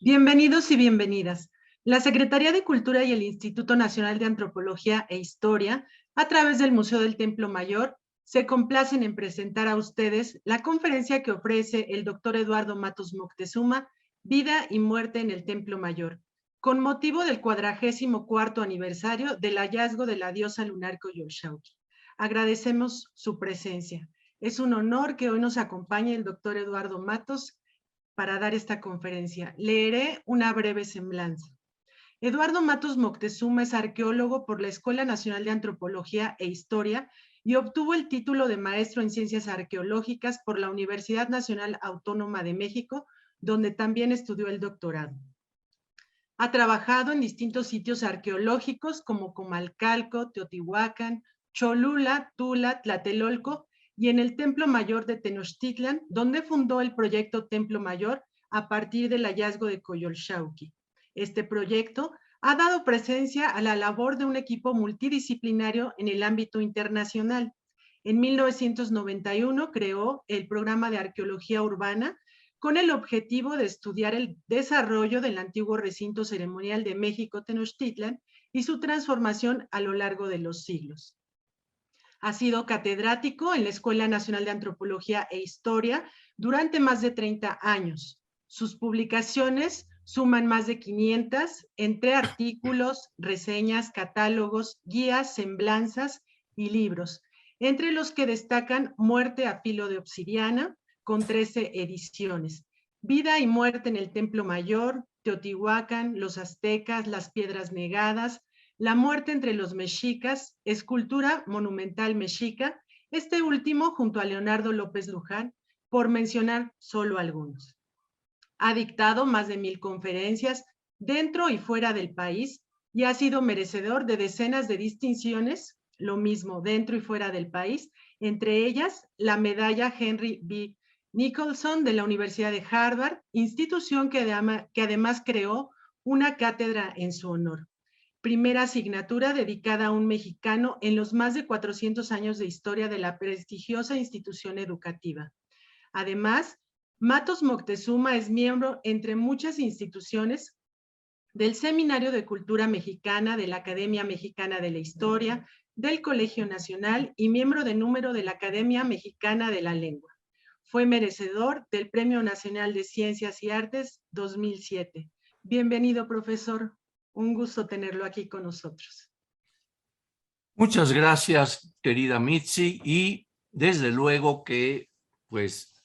Bienvenidos y bienvenidas. La Secretaría de Cultura y el Instituto Nacional de Antropología e Historia, a través del Museo del Templo Mayor, se complacen en presentar a ustedes la conferencia que ofrece el doctor Eduardo Matos Moctezuma, Vida y Muerte en el Templo Mayor, con motivo del 44º aniversario del hallazgo de la diosa lunar Coyolxauhqui. Agradecemos su presencia. Es un honor que hoy nos acompañe el doctor Eduardo Matos para dar esta conferencia. Leeré una breve semblanza. Eduardo Matos Moctezuma es arqueólogo por la Escuela Nacional de Antropología e Historia y obtuvo el título de maestro en Ciencias Arqueológicas por la Universidad Nacional Autónoma de México, donde también estudió el doctorado. Ha trabajado en distintos sitios arqueológicos como Comalcalco, Teotihuacán, Cholula, Tula, Tlatelolco y en el Templo Mayor de Tenochtitlan, donde fundó el proyecto Templo Mayor a partir del hallazgo de Coyolxauhqui. Este proyecto ha dado presencia a la labor de un equipo multidisciplinario en el ámbito internacional. En 1991 creó el programa de arqueología urbana con el objetivo de estudiar el desarrollo del antiguo recinto ceremonial de México Tenochtitlan y su transformación a lo largo de los siglos. Ha sido catedrático en la Escuela Nacional de Antropología e Historia durante más de 30 años. Sus publicaciones suman más de 500 entre artículos, reseñas, catálogos, guías, semblanzas y libros, entre los que destacan Muerte a filo de obsidiana, con 13 ediciones, Vida y Muerte en el Templo Mayor, Teotihuacán, los aztecas, las piedras negadas, La muerte entre los mexicas, Escultura monumental mexica, este último junto a Leonardo López Luján, por mencionar solo algunos. Ha dictado más de 1000 conferencias dentro y fuera del país y ha sido merecedor de decenas de distinciones, lo mismo dentro y fuera del país, entre ellas la medalla Henry B. Nicholson de la Universidad de Harvard, institución que además creó una cátedra en su honor. Primera asignatura dedicada a un mexicano en los más de 400 años de historia de la prestigiosa institución educativa. Además, Matos Moctezuma es miembro, entre muchas instituciones, del Seminario de Cultura Mexicana, de la Academia Mexicana de la Historia, del Colegio Nacional y miembro de número de la Academia Mexicana de la Lengua. Fue merecedor del Premio Nacional de Ciencias y Artes 2007. Bienvenido, profesor. Un gusto tenerlo aquí con nosotros. Muchas gracias, querida Mitzi, y desde luego que pues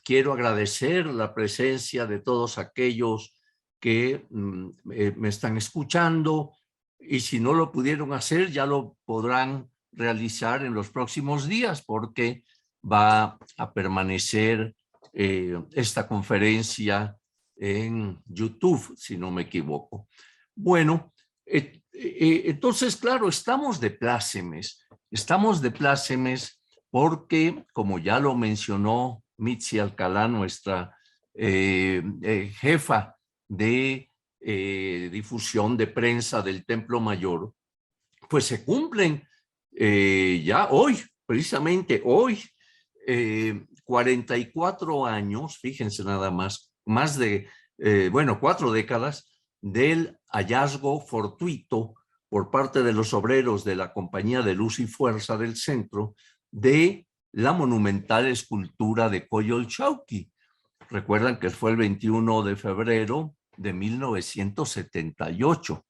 quiero agradecer la presencia de todos aquellos que me están escuchando, y si no lo pudieron hacer ya lo podrán realizar en los próximos días porque va a permanecer esta conferencia en YouTube, si no me equivoco. Bueno, entonces, claro, estamos de plácemes porque, como ya lo mencionó Mitzi Alcalá, nuestra jefa de difusión de prensa del Templo Mayor, pues se cumplen ya hoy, precisamente hoy, 44 años, fíjense nada más de, 4 décadas, del hallazgo fortuito por parte de los obreros de la Compañía de Luz y Fuerza del Centro de la monumental escultura de Coyolxauhqui. Recuerdan que fue el 21 de febrero de 1978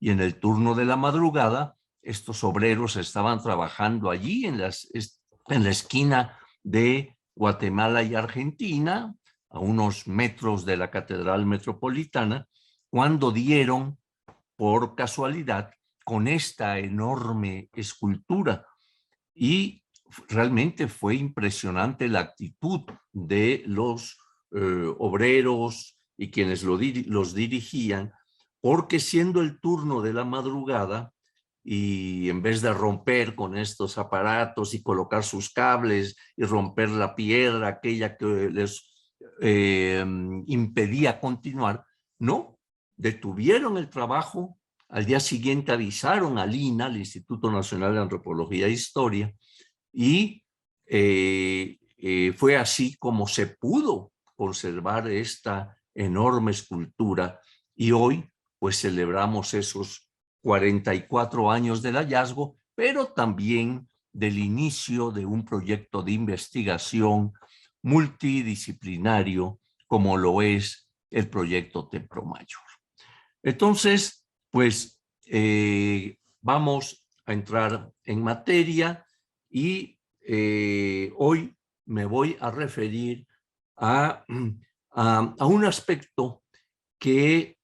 y en el turno de la madrugada estos obreros estaban trabajando allí en la esquina de Guatemala y Argentina, a unos metros de la Catedral Metropolitana, cuando dieron por casualidad con esta enorme escultura. Y realmente fue impresionante la actitud de los obreros y quienes los dirigían, porque siendo el turno de la madrugada, y en vez de romper con estos aparatos y colocar sus cables y romper la piedra, aquella que les impedía continuar, no, detuvieron el trabajo. Al día siguiente avisaron al INA, al Instituto Nacional de Antropología e Historia, y fue así como se pudo conservar esta enorme escultura, y hoy pues celebramos esos 44 años del hallazgo, pero también del inicio de un proyecto de investigación multidisciplinario como lo es el proyecto Templo Mayor. Entonces, pues vamos a entrar en materia y hoy me voy a referir a un aspecto que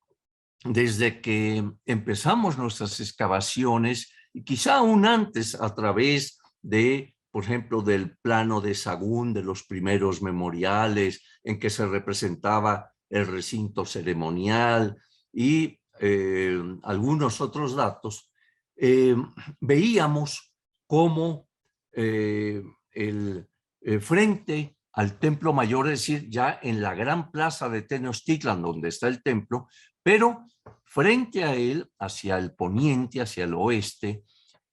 desde que empezamos nuestras excavaciones, y quizá aún antes a través de, por ejemplo, del plano de Sahagún, de los primeros memoriales en que se representaba el recinto ceremonial y algunos otros datos, veíamos cómo el frente al Templo Mayor, es decir, ya en la gran plaza de Tenochtitlan, donde está el templo, pero frente a él, hacia el poniente, hacia el oeste,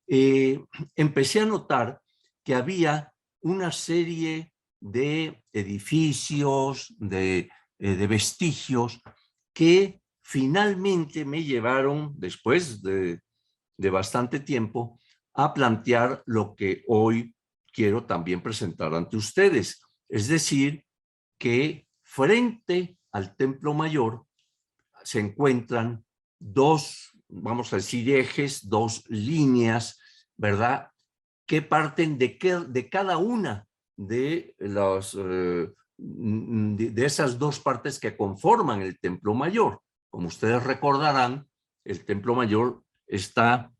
empecé a notar que había una serie de edificios, de vestigios que finalmente me llevaron, después de bastante tiempo, a plantear lo que hoy quiero también presentar ante ustedes. Es decir, que frente al Templo Mayor se encuentran dos, vamos a decir, ejes, dos líneas, ¿verdad?, que parten de cada una de esas dos partes que conforman el Templo Mayor. Como ustedes recordarán, el Templo Mayor está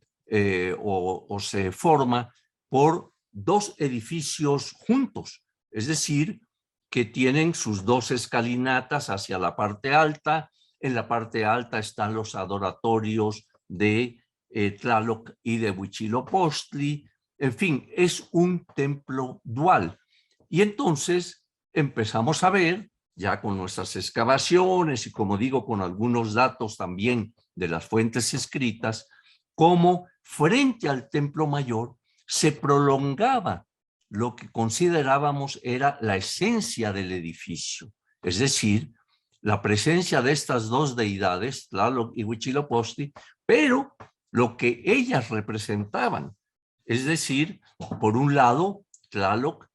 o se forma por dos edificios juntos, es decir, que tienen sus dos escalinatas hacia la parte alta. En la parte alta están los adoratorios de Tlaloc y de Huitzilopochtli. En fin, es un templo dual. Y entonces empezamos a ver, ya con nuestras excavaciones y, como digo, con algunos datos también de las fuentes escritas, cómo frente al Templo Mayor se prolongaba lo que considerábamos era la esencia del edificio, es decir, la presencia de estas dos deidades, Tlaloc y Huitzilopochtli, pero lo que ellas representaban, es decir, por un lado, Tlaloc,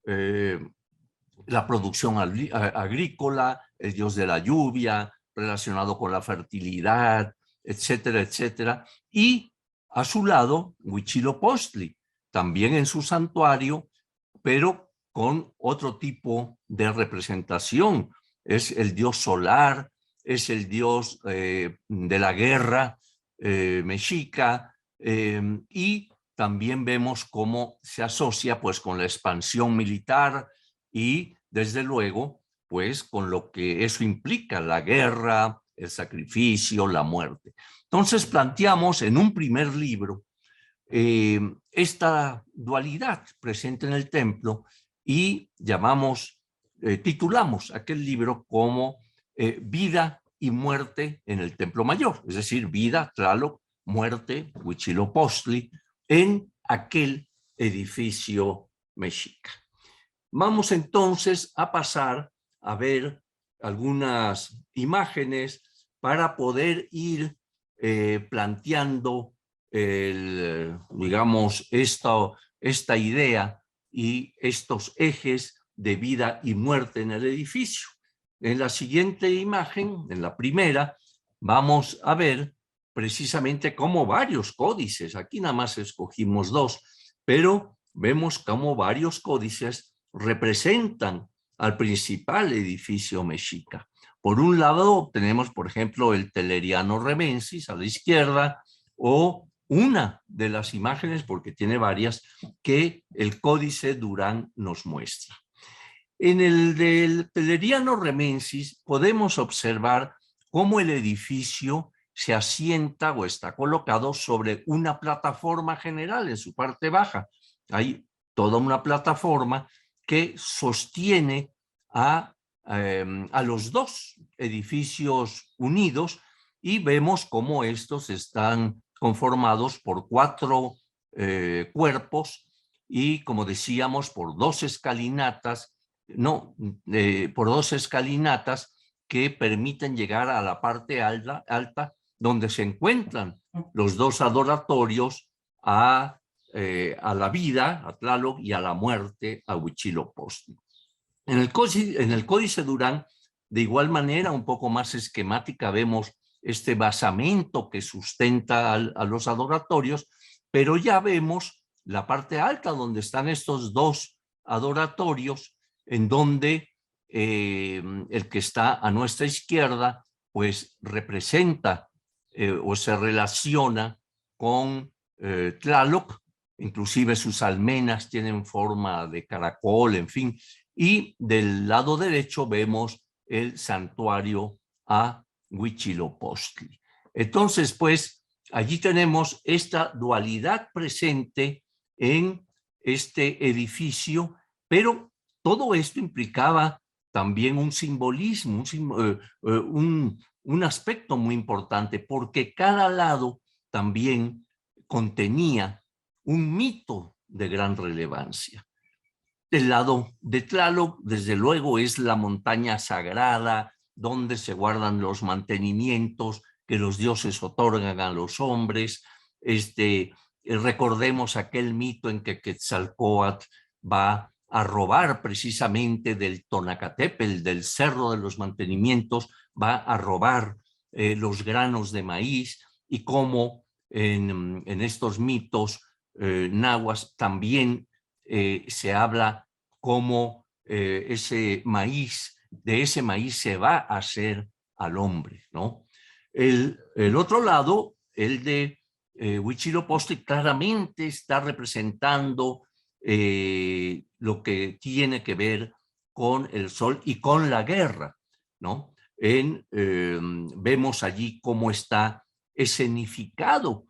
la producción agrícola, el dios de la lluvia, relacionado con la fertilidad, etcétera, etcétera, y a su lado, Huitzilopochtli, también en su santuario, pero con otro tipo de representación. Es el dios solar, es el dios de la guerra mexica, y también vemos cómo se asocia pues con la expansión militar y desde luego pues con lo que eso implica, la guerra, el sacrificio, la muerte. Entonces planteamos en un primer libro esta dualidad presente en el templo y titulamos aquel libro como Vida y Muerte en el Templo Mayor, es decir, vida, Tlaloc, muerte, Huitzilopochtli, en aquel edificio mexica. Vamos entonces a pasar a ver algunas imágenes para poder ir planteando digamos, esta idea y estos ejes de vida y muerte en el edificio. En la siguiente imagen, en la primera, vamos a ver precisamente cómo varios códices, aquí nada más escogimos dos, pero vemos cómo varios códices representan al principal edificio mexica. Por un lado tenemos, por ejemplo, el Teleriano Remensis a la izquierda, o una de las imágenes, porque tiene varias, que el Códice Durán nos muestra. En el del Teleriano Remensis podemos observar cómo el edificio se asienta o está colocado sobre una plataforma general en su parte baja. Hay toda una plataforma que sostiene a los dos edificios unidos, y vemos cómo estos están conformados por cuatro cuerpos y, como decíamos, por dos escalinatas, que permiten llegar a la parte alta donde se encuentran los dos adoratorios a la vida, a Tlaloc, y a la muerte, a Huitzilopochtli. En el Códice Durán, de igual manera, un poco más esquemática, vemos este basamento que sustenta a los adoratorios, pero ya vemos la parte alta donde están estos dos adoratorios, en donde el que está a nuestra izquierda pues representa o se relaciona con Tlaloc, inclusive sus almenas tienen forma de caracol, en fin, y del lado derecho vemos el santuario a Huitzilopochtli. Entonces, pues, allí tenemos esta dualidad presente en este edificio, pero todo esto implicaba también un simbolismo, un aspecto muy importante, porque cada lado también contenía un mito de gran relevancia. El lado de Tlaloc, desde luego, es la montaña sagrada donde se guardan los mantenimientos que los dioses otorgan a los hombres. Recordemos aquel mito en que Quetzalcóatl va a robar precisamente del Tonacatépetl, del cerro de los mantenimientos, va a robar los granos de maíz, y cómo en estos mitos nahuas también se habla cómo de ese maíz se va a hacer al hombre, ¿no? El otro lado, el de Huitzilopochtli, claramente está representando lo que tiene que ver con el sol y con la guerra, ¿no? Vemos allí cómo está escenificado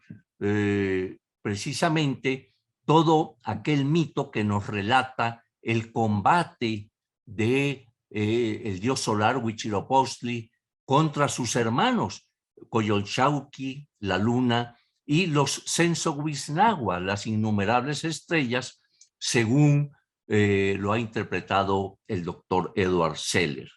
precisamente todo aquel mito que nos relata el combate de el dios solar Huitzilopochtli contra sus hermanos Coyolxauhqui, la luna, y los Sensohuitznagua, las innumerables estrellas, según lo ha interpretado el doctor Edward Seller.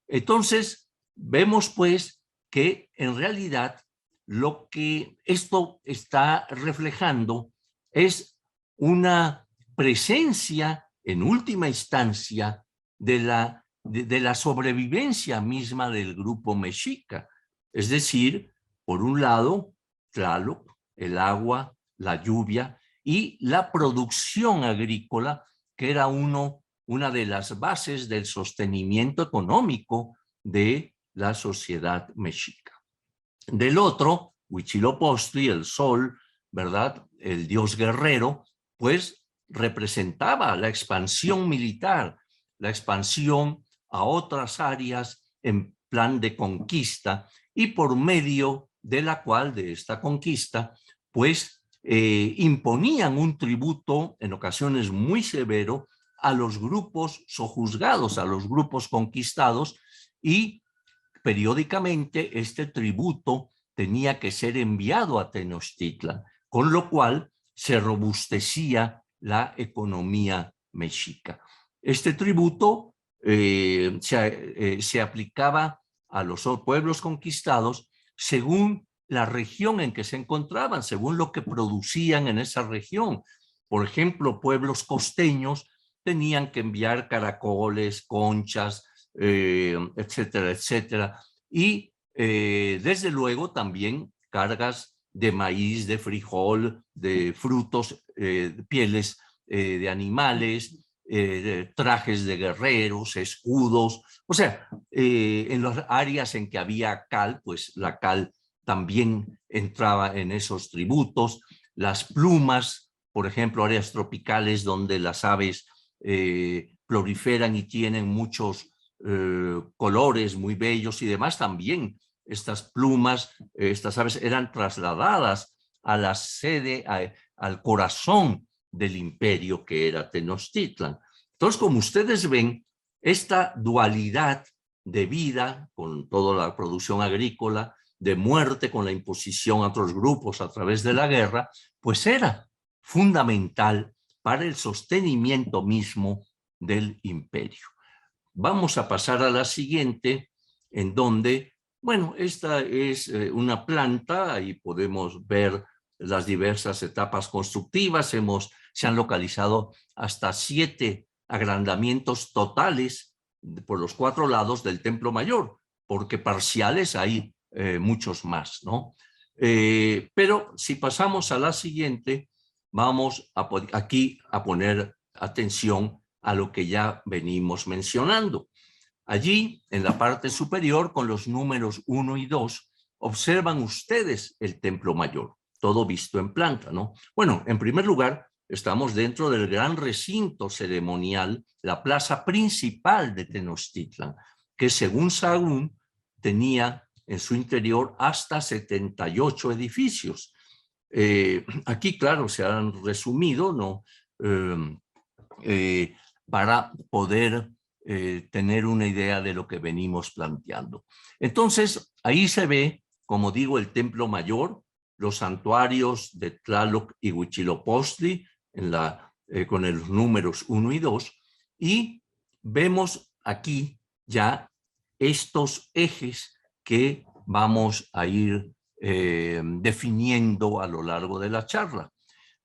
Entonces, vemos pues que en realidad lo que esto está reflejando es una presencia en última instancia de la sobrevivencia misma del grupo mexica. Es decir, por un lado, Tlaloc, el agua, la lluvia y la producción agrícola, que era una de las bases del sostenimiento económico de la sociedad mexica. Del otro, Huitzilopochtli, el sol, ¿verdad? El dios guerrero, pues representaba la expansión militar, la expansión a otras áreas en plan de conquista, y por medio de la cual, de esta conquista, pues imponían un tributo en ocasiones muy severo a los grupos sojuzgados, a los grupos conquistados, y periódicamente este tributo tenía que ser enviado a Tenochtitlan, con lo cual se robustecía la economía mexica. Este tributo se aplicaba a los pueblos conquistados según la región en que se encontraban, según lo que producían en esa región. Por ejemplo, pueblos costeños tenían que enviar caracoles, conchas, etcétera, etcétera. Y desde luego también cargas de maíz, de frijol, de frutos, pieles de animales, trajes de guerreros, escudos. O sea, en las áreas en que había cal, pues la cal también entraba en esos tributos. Las plumas, por ejemplo, áreas tropicales donde las aves proliferan y tienen muchos colores muy bellos y demás, también estas plumas, estas aves eran trasladadas a la sede, al corazón del imperio que era Tenochtitlan. Entonces, como ustedes ven, esta dualidad de vida con toda la producción agrícola, de muerte con la imposición a otros grupos a través de la guerra, pues era fundamental para el sostenimiento mismo del imperio. Vamos a pasar a la siguiente, en donde, bueno, esta es una planta, ahí podemos ver las diversas etapas constructivas, se han localizado hasta 7 agrandamientos totales por los 4 lados del Templo Mayor, porque parciales hay muchos más, ¿no? Pero si pasamos a la siguiente, vamos aquí a poner atención a lo que ya venimos mencionando. Allí, en la parte superior, con los números 1 y 2, observan ustedes el Templo Mayor, todo visto en planta, ¿no? Bueno, en primer lugar, estamos dentro del gran recinto ceremonial, la plaza principal de Tenochtitlan, que según Sahagún tenía en su interior hasta 78 edificios. Aquí, claro, se han resumido, ¿no? Para poder tener una idea de lo que venimos planteando. Entonces, ahí se ve, como digo, el Templo Mayor, los santuarios de Tlaloc y Huitzilopochtli, con los números 1 y 2, y vemos aquí ya estos ejes que vamos a ir definiendo a lo largo de la charla.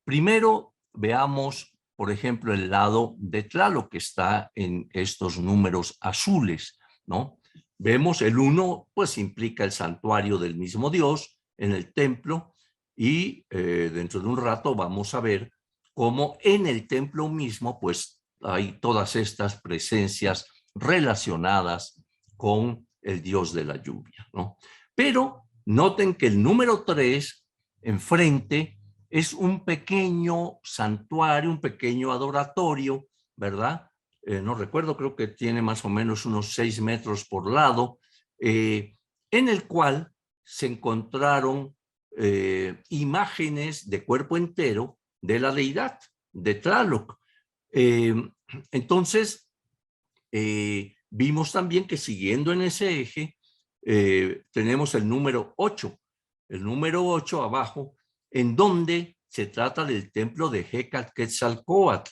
Primero, veamos, por ejemplo, el lado de Tlaloc, que está en estos números azules, ¿no? Vemos el 1, pues implica el santuario del mismo Dios en el templo, y dentro de un rato vamos a ver cómo en el templo mismo, pues hay todas estas presencias relacionadas con el Dios de la lluvia, ¿no? Pero noten que el número 3 enfrente es un pequeño santuario, un pequeño adoratorio, ¿verdad? No recuerdo, creo que tiene más o menos unos 6 metros por lado, en el cual se encontraron imágenes de cuerpo entero de la deidad, de Tlaloc. Entonces, vimos también que siguiendo en ese eje, tenemos el número 8. El número 8 abajo, en donde se trata del templo de Hecatquetzalcóatl.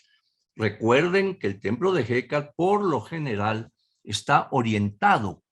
Recuerden que el templo de Hécatl, por lo general, está orientado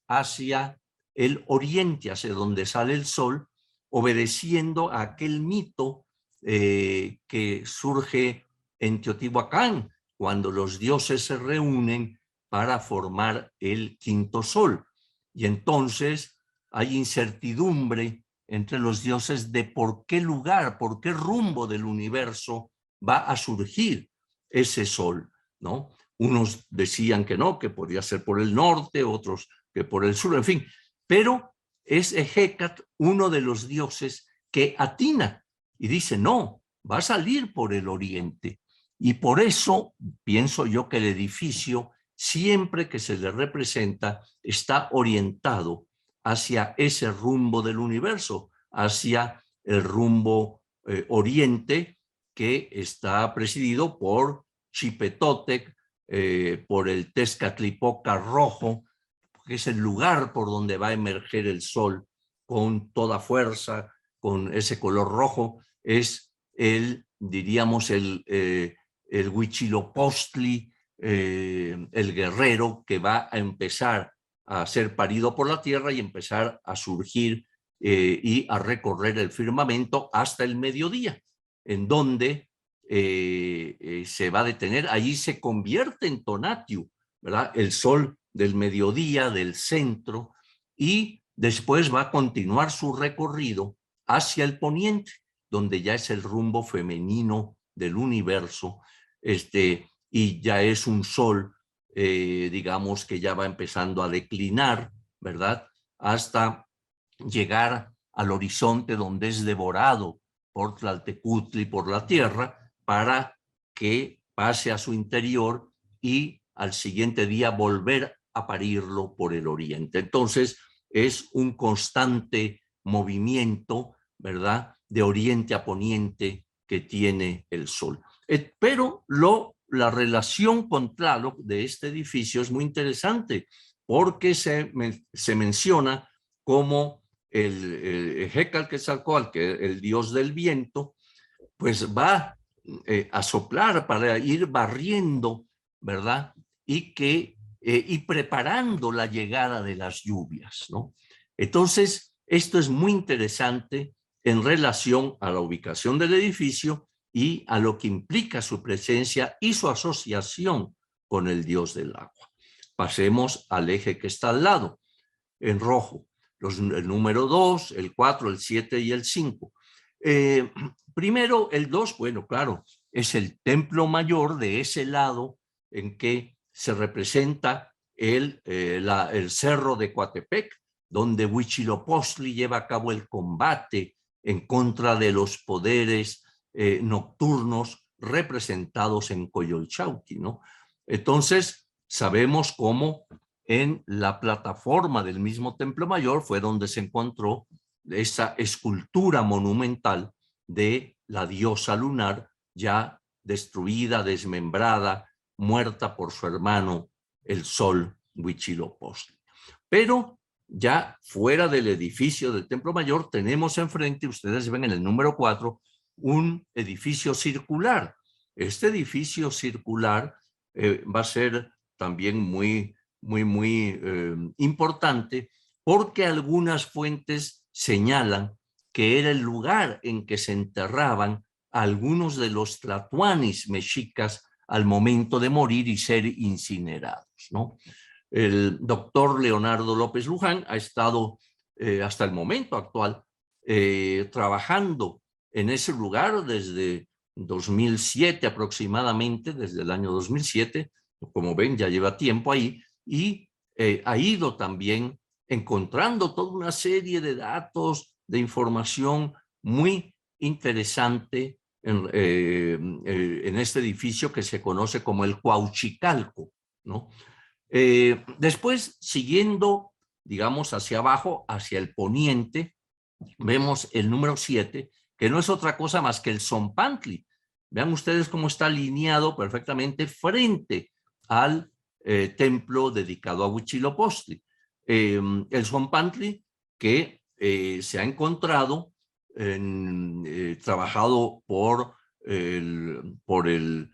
hacia el oriente, hacia donde sale el sol, obedeciendo a aquel mito que surge en Teotihuacán, cuando los dioses se reúnen para formar el quinto sol. Y entonces hay incertidumbre entre los dioses de por qué lugar, por qué rumbo del universo va a surgir ese sol, ¿no? Unos decían que no, que podía ser por el norte, otros que por el sur, en fin. Pero es Hécatl uno de los dioses que atina y dice, no, va a salir por el oriente. Y por eso pienso yo que el edificio, siempre que se le representa, está orientado hacia ese rumbo del universo, hacia el rumbo oriente, que está presidido por Xipetotec, por el Tezcatlipoca rojo, que es el lugar por donde va a emerger el sol con toda fuerza, con ese color rojo. Es diríamos, el Huitzilopochtli, el guerrero que va a empezar a ser parido por la tierra y empezar a surgir y a recorrer el firmamento hasta el mediodía, en donde se va a detener. Allí se convierte en Tonatiuh, ¿verdad? El sol del mediodía, del centro, y después va a continuar su recorrido hacia el poniente, donde ya es el rumbo femenino del universo, y ya es un sol, digamos, que ya va empezando a declinar, ¿verdad? Hasta llegar al horizonte donde es devorado por Tlaltecutli, por la tierra, para que pase a su interior y al siguiente día volver a parirlo por el oriente. Entonces es un constante movimiento, ¿verdad?, de oriente a poniente que tiene el sol. Pero la relación con Tlaloc de este edificio es muy interesante, porque se menciona como el Hecatquetzalcóatl, que es el dios del viento, pues va a soplar para ir barriendo, ¿verdad? Y que y preparando la llegada de las lluvias, ¿no? Entonces, esto es muy interesante en relación a la ubicación del edificio y a lo que implica su presencia y su asociación con el dios del agua. Pasemos al eje que está al lado, en rojo, el número 2, el 4, el 7 y el 5. Primero, el 2, bueno, claro, es el templo mayor de ese lado en que se representa el cerro de Coatepec, donde Huitzilopochtli lleva a cabo el combate en contra de los poderes nocturnos representados en Coyolxauhqui, ¿no? Entonces, sabemos cómo en la plataforma del mismo Templo Mayor fue donde se encontró esa escultura monumental de la diosa lunar ya destruida, desmembrada, muerta por su hermano, el sol Huitzilopochtli. Pero ya fuera del edificio del Templo Mayor tenemos enfrente, ustedes ven en el número 4, un edificio circular. Este edificio circular va a ser también muy importante porque algunas fuentes señalan que era el lugar en que se enterraban algunos de los tlatoanis mexicas al momento de morir y ser incinerados, ¿no? El doctor Leonardo López Luján ha estado hasta el momento actual trabajando en ese lugar desde 2007 aproximadamente, desde el año 2007, como ven ya lleva tiempo ahí, y ha ido también encontrando toda una serie de datos, de información muy interesante en este edificio que se conoce como el Cuauchicalco, ¿no? Después, siguiendo, digamos, hacia abajo, hacia el poniente, vemos el número 7, que no es otra cosa más que el Zompantli. Vean ustedes cómo está alineado perfectamente frente al templo dedicado a Huitzilopochtli. El Zompantli que se ha encontrado trabajado por el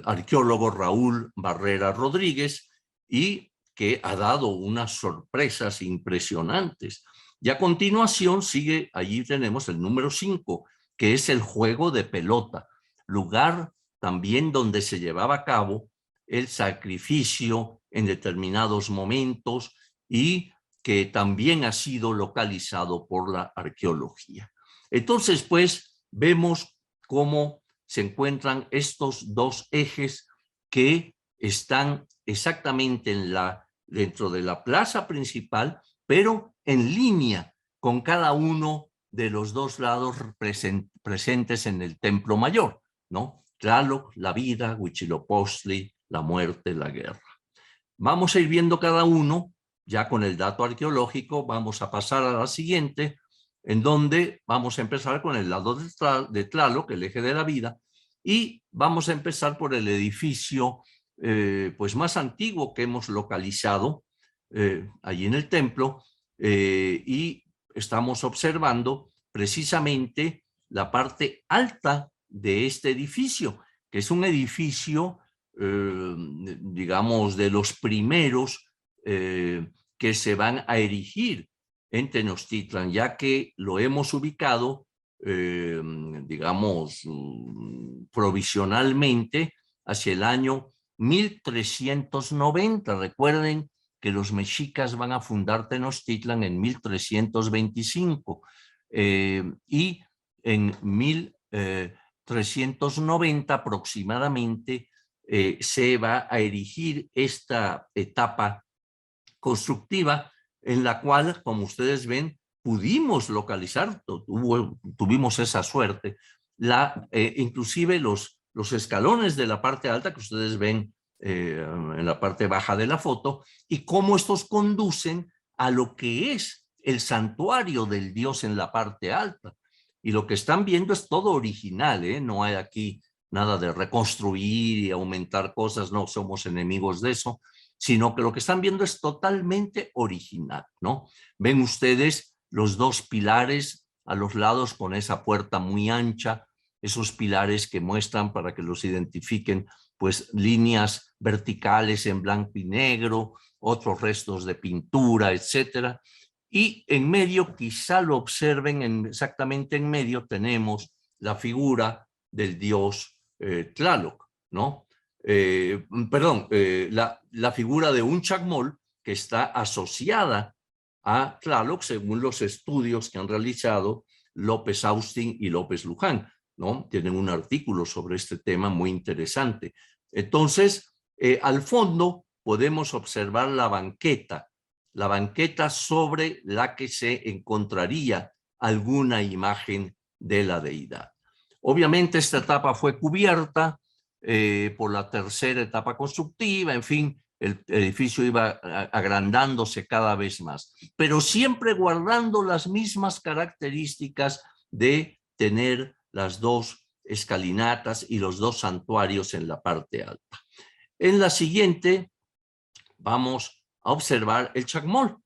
arqueólogo Raúl Barrera Rodríguez y que ha dado unas sorpresas impresionantes. Y a continuación sigue, allí tenemos el número 5, que es el juego de pelota, lugar también donde se llevaba a cabo el sacrificio en determinados momentos y que también ha sido localizado por la arqueología. Entonces, pues, vemos cómo se encuentran estos dos ejes que están exactamente dentro de la plaza principal, pero en línea con cada uno de los dos lados presentes en el Templo Mayor, ¿no? Tlaloc, la vida; Huitzilopochtli, la muerte, la guerra. Vamos a ir viendo cada uno, ya con el dato arqueológico. Vamos a pasar a la siguiente, en donde vamos a empezar con el lado de Tlaloc, el eje de la vida, y vamos a empezar por el edificio pues más antiguo que hemos localizado allí en el templo, y estamos observando precisamente la parte alta de este edificio, que es un edificio, digamos, de los primeros que se van a erigir en Tenochtitlan, ya que lo hemos ubicado, digamos, provisionalmente hacia el año 1390. Recuerden que los mexicas van a fundar Tenochtitlan en 1325 y en 1390 aproximadamente se va a erigir esta etapa constructiva en la cual, como ustedes ven, pudimos localizar, tuvimos esa suerte, inclusive los escalones de la parte alta que ustedes ven en la parte baja de la foto, y cómo estos conducen a lo que es el santuario del dios en la parte alta. Y lo que están viendo es todo original, no hay aquí nada de reconstruir y aumentar cosas, no somos enemigos de eso, sino que lo que están viendo es totalmente original, ¿no? Ven ustedes los dos pilares a los lados con esa puerta muy ancha, esos pilares que muestran, para que los identifiquen, pues líneas verticales en blanco y negro, otros restos de pintura, etcétera. Y en medio, quizá lo observen, exactamente en medio tenemos la figura del dios Tlaloc, ¿no? Perdón, la figura de un chacmol que está asociada a Tlaloc según los estudios que han realizado López Austin y López Luján, ¿no? Tienen un artículo sobre este tema muy interesante. Entonces, al fondo podemos observar la banqueta sobre la que se encontraría alguna imagen de la deidad. Obviamente esta etapa fue cubierta por la tercera etapa constructiva, en fin, el edificio iba agrandándose cada vez más, pero siempre guardando las mismas características de tener las dos escalinatas y los dos santuarios en la parte alta. En la siguiente vamos a observar el chacmol.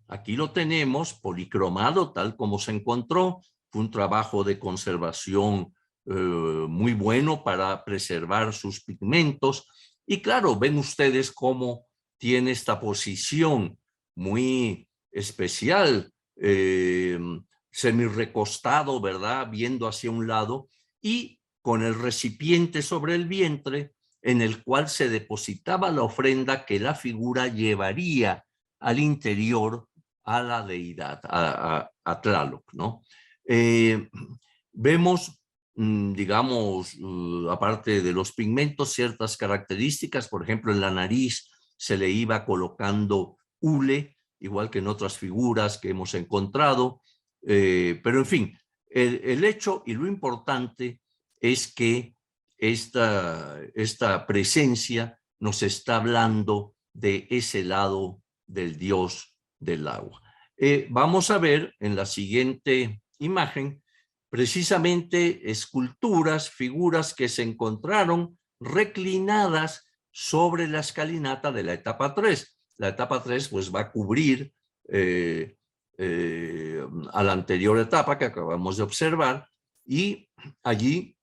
Aquí lo tenemos policromado tal como se encontró. Fue un trabajo de conservación muy bueno para preservar sus pigmentos. Y claro, ven ustedes cómo tiene esta posición muy especial, semi-recostado, ¿verdad? Viendo hacia un lado y con el recipiente sobre el vientre en el cual se depositaba la ofrenda que la figura llevaría al interior a la deidad, a Tlaloc, ¿no? Vemos, digamos, aparte de los pigmentos, ciertas características. Por ejemplo, en la nariz se le iba colocando hule, igual que en otras figuras que hemos encontrado. Pero, en fin, el hecho y lo importante es que esta presencia nos está hablando de ese lado del dios del agua. Vamos a ver en la siguiente imagen precisamente esculturas, figuras que se encontraron reclinadas sobre la escalinata de la etapa 3. La etapa 3 pues va a cubrir a la anterior etapa que acabamos de observar, y allí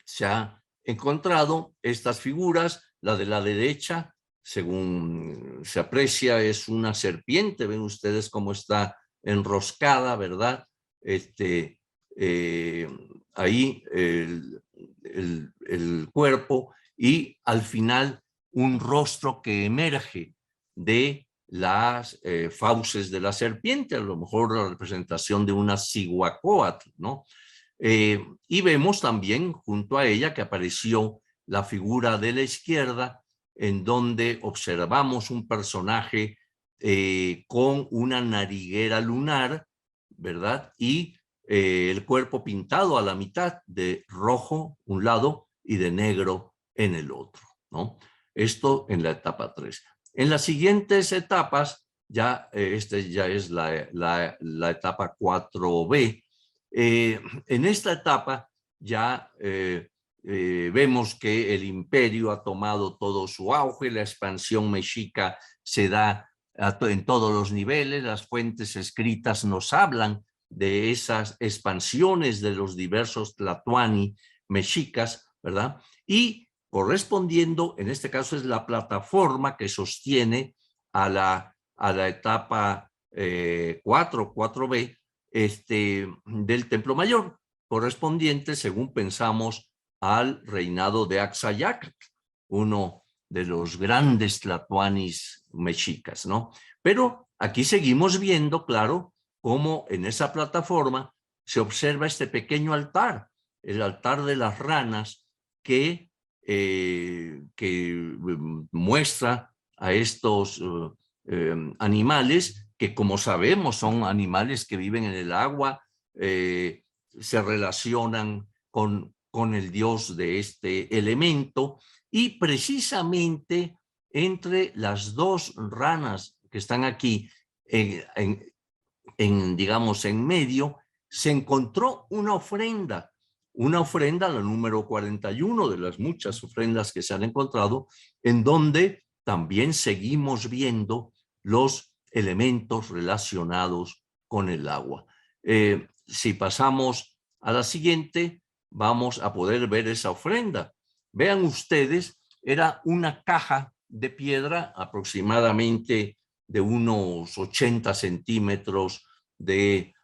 se ha encontrado estas figuras. La de la derecha, según se aprecia, es una serpiente. Ven ustedes cómo está enroscada, ¿verdad? Ahí el cuerpo, y al final un rostro que emerge de las fauces de la serpiente, a lo mejor la representación de una Cihuacóatl, ¿no? Y vemos también junto a ella que apareció la figura de la izquierda, en donde observamos un personaje con una nariguera lunar, ¿verdad? Y el cuerpo pintado a la mitad de rojo un lado y de negro en el otro, ¿no? Esto en la etapa 3. En las siguientes etapas, ya ya es la etapa 4B. En esta etapa ya vemos que el imperio ha tomado todo su auge, la expansión mexica se da en todos los niveles. Las fuentes escritas nos hablan de esas expansiones de los diversos tlatoani mexicas, ¿verdad? Y correspondiendo, en este caso es la plataforma que sostiene a la etapa 4B, del Templo Mayor, correspondiente, según pensamos, al reinado de Axayácatl, uno de los grandes tlatoanis mexicas, ¿no? Pero aquí seguimos viendo, claro, cómo en esa plataforma se observa este pequeño altar, el altar de las ranas, que muestra a estos animales que, como sabemos, son animales que viven en el agua, se relacionan con el dios de este elemento, y precisamente entre las dos ranas que están aquí, digamos, en medio, se encontró una ofrenda, la número 41 de las muchas ofrendas que se han encontrado, en donde también seguimos viendo los elementos relacionados con el agua. Si pasamos a la siguiente, vamos a poder ver esa ofrenda. Vean ustedes, era una caja de piedra aproximadamente de unos 80 centímetros de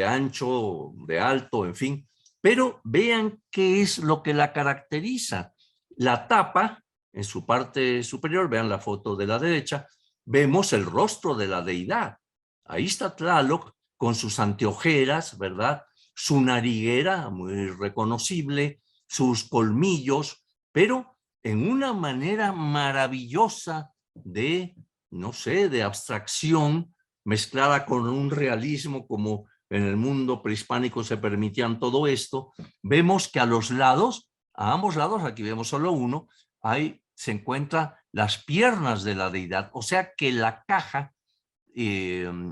ancho, de alto, en fin. Pero vean qué es lo que la caracteriza. La tapa, en su parte superior, vean la foto de la derecha, vemos el rostro de la deidad. Ahí está Tlaloc con sus anteojeras, ¿verdad? Su nariguera, muy reconocible, sus colmillos, pero en una manera maravillosa de, no sé, de abstracción mezclada con un realismo como en el mundo prehispánico se permitían todo esto. Vemos que a los lados, a ambos lados, aquí vemos solo uno, ahí se encuentran las piernas de la deidad, o sea que la caja,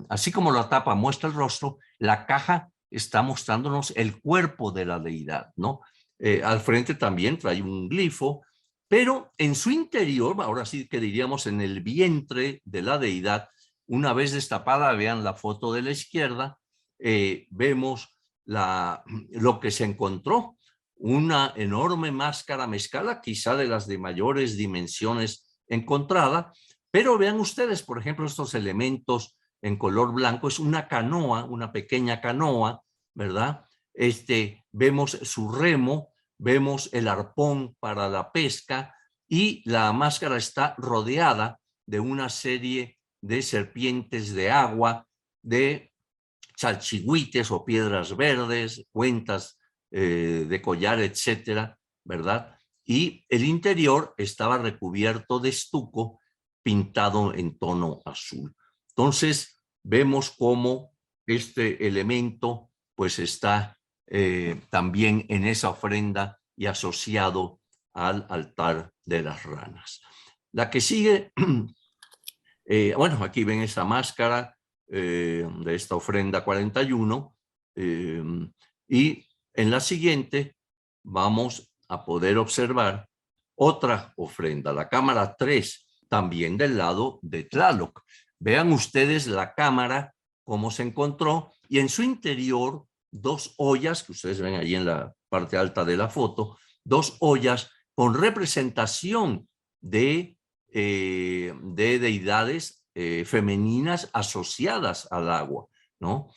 así como la tapa muestra el rostro, la caja está mostrándonos el cuerpo de la deidad, ¿no? Al frente también trae un glifo, pero en su interior, ahora sí que diríamos en el vientre de la deidad, una vez destapada, vean la foto de la izquierda, vemos lo que se encontró, una enorme máscara mezcala, quizá de las de mayores dimensiones encontrada, pero vean ustedes, por ejemplo, estos elementos en color blanco, es una canoa, una pequeña canoa, ¿verdad? Vemos su remo, vemos el arpón para la pesca y la máscara está rodeada de una serie de serpientes de agua, de chalchihuites o piedras verdes, cuentas de collar, etcétera, ¿verdad? Y el interior estaba recubierto de estuco pintado en tono azul. Entonces, vemos cómo este elemento pues está también en esa ofrenda y asociado al altar de las ranas. La que sigue, bueno, aquí ven esa máscara de esta ofrenda 41 y en la siguiente vamos a poder observar otra ofrenda, la cámara 3, también del lado de Tlaloc. Vean ustedes la cámara, cómo se encontró, y en su interior dos ollas, que ustedes ven ahí en la parte alta de la foto, dos ollas con representación de deidades femeninas asociadas al agua, ¿no?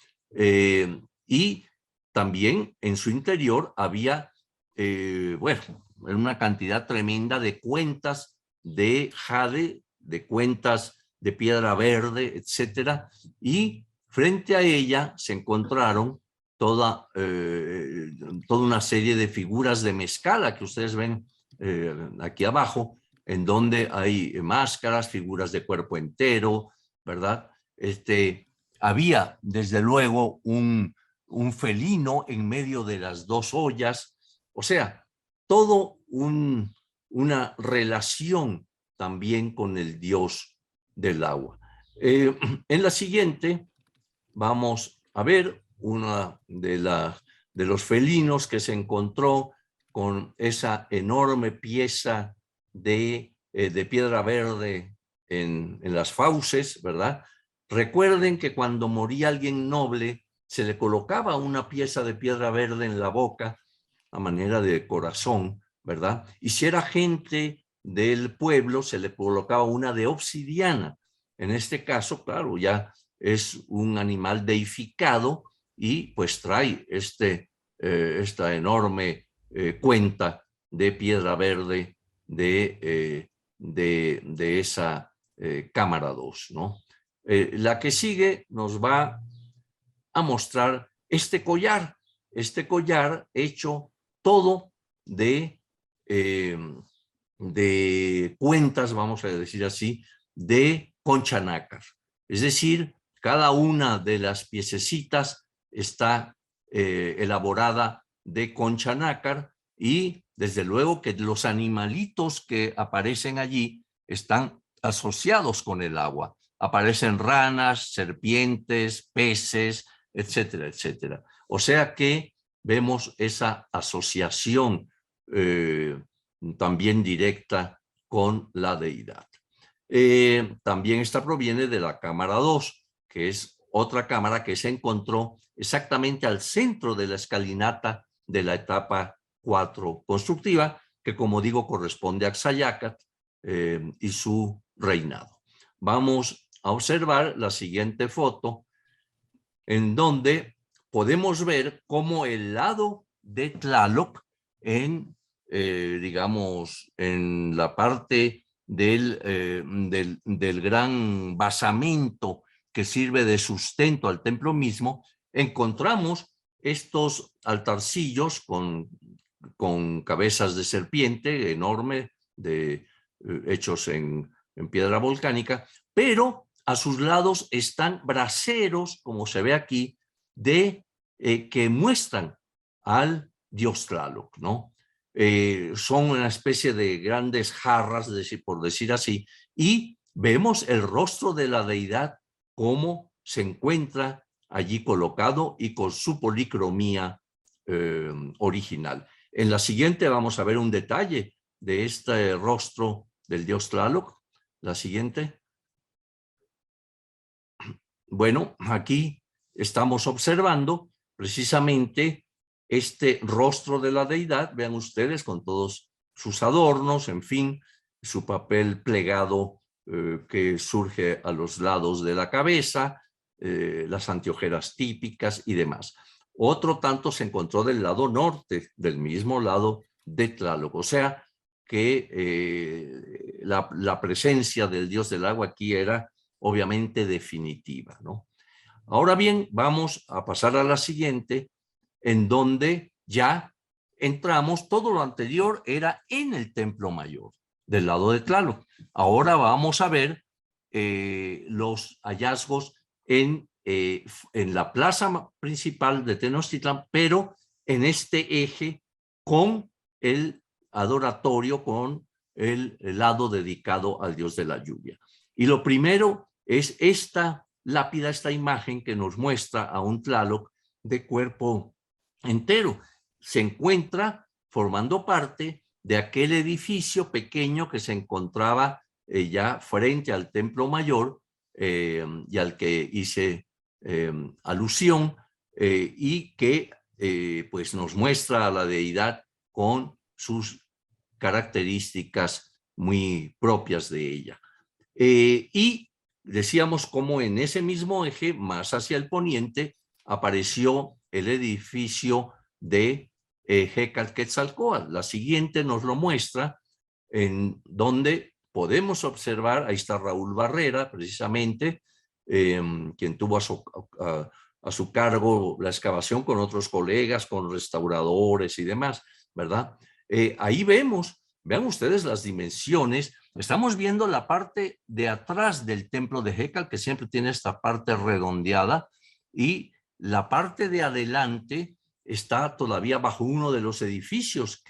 Y también en su interior había, bueno, una cantidad tremenda de cuentas de jade, de cuentas de piedra verde, etcétera, y frente a ella se encontraron toda una serie de figuras de mezcala que ustedes ven aquí abajo, en donde hay máscaras, figuras de cuerpo entero, ¿verdad? Había, desde luego, un felino en medio de las dos ollas, o sea, todo una relación también con el dios del agua. En la siguiente vamos a ver una de los felinos que se encontró con esa enorme pieza de piedra verde en las fauces, ¿verdad? Recuerden que cuando moría alguien noble, se le colocaba una pieza de piedra verde en la boca a manera de corazón, ¿verdad? Y si era gente del pueblo, se le colocaba una de obsidiana. En este caso, claro, ya es un animal deificado y pues trae esta enorme cuenta de piedra verde de esa cámara 2, ¿no? La que sigue nos va a mostrar este collar hecho todo de cuentas, vamos a decir así, de concha nácar. Es decir, cada una de las piececitas está elaborada de concha nácar y desde luego que los animalitos que aparecen allí están asociados con el agua. Aparecen ranas, serpientes, peces, etcétera, etcétera. O sea que vemos esa asociación también directa con la deidad. También esta proviene de la cámara 2, que es otra cámara que se encontró exactamente al centro de la escalinata de la etapa 4 constructiva, que como digo corresponde a Xayácat, y su reinado. Vamos a observar la siguiente foto, en donde podemos ver cómo el lado de Tlaloc, digamos, en la parte del gran basamento que sirve de sustento al templo mismo, encontramos estos altarcillos con cabezas de serpiente enorme, hechos en piedra volcánica, pero a sus lados están braseros, como se ve aquí, que muestran al dios Tlaloc, ¿no? Son una especie de grandes jarras, por decir así, y vemos el rostro de la deidad cómo se encuentra allí colocado y con su policromía original. En la siguiente vamos a ver un detalle de este rostro del dios Tlaloc. La siguiente. Bueno, aquí estamos observando precisamente este rostro de la deidad, vean ustedes, con todos sus adornos, en fin, su papel plegado que surge a los lados de la cabeza, las anteojeras típicas y demás. Otro tanto se encontró del lado norte, del mismo lado de Tlaloc, o sea que la presencia del dios del agua aquí era obviamente definitiva, ¿no? Ahora bien, vamos a pasar a la siguiente, en donde ya entramos, todo lo anterior era en el templo mayor, del lado de Tlaloc. Ahora vamos a ver los hallazgos en la plaza principal de Tenochtitlán, pero en este eje con el adoratorio, con el lado dedicado al dios de la lluvia. Y lo primero es esta lápida, esta imagen que nos muestra a un Tlaloc de cuerpo entero. Se encuentra formando parte de aquel edificio pequeño que se encontraba ya frente al templo mayor y al que hice alusión y que pues nos muestra a la deidad con sus características muy propias de ella. Y decíamos cómo en ese mismo eje, más hacia el poniente, apareció el edificio de Quetzalcóatl. La siguiente nos lo muestra, en donde podemos observar, ahí está Raúl Barrera, precisamente, quien tuvo a su cargo la excavación con otros colegas, con restauradores y demás, ¿verdad? Ahí vemos, vean ustedes las dimensiones. Estamos viendo la parte de atrás del templo de Hécal, que siempre tiene esta parte redondeada, y la parte de adelante está todavía bajo uno de los edificios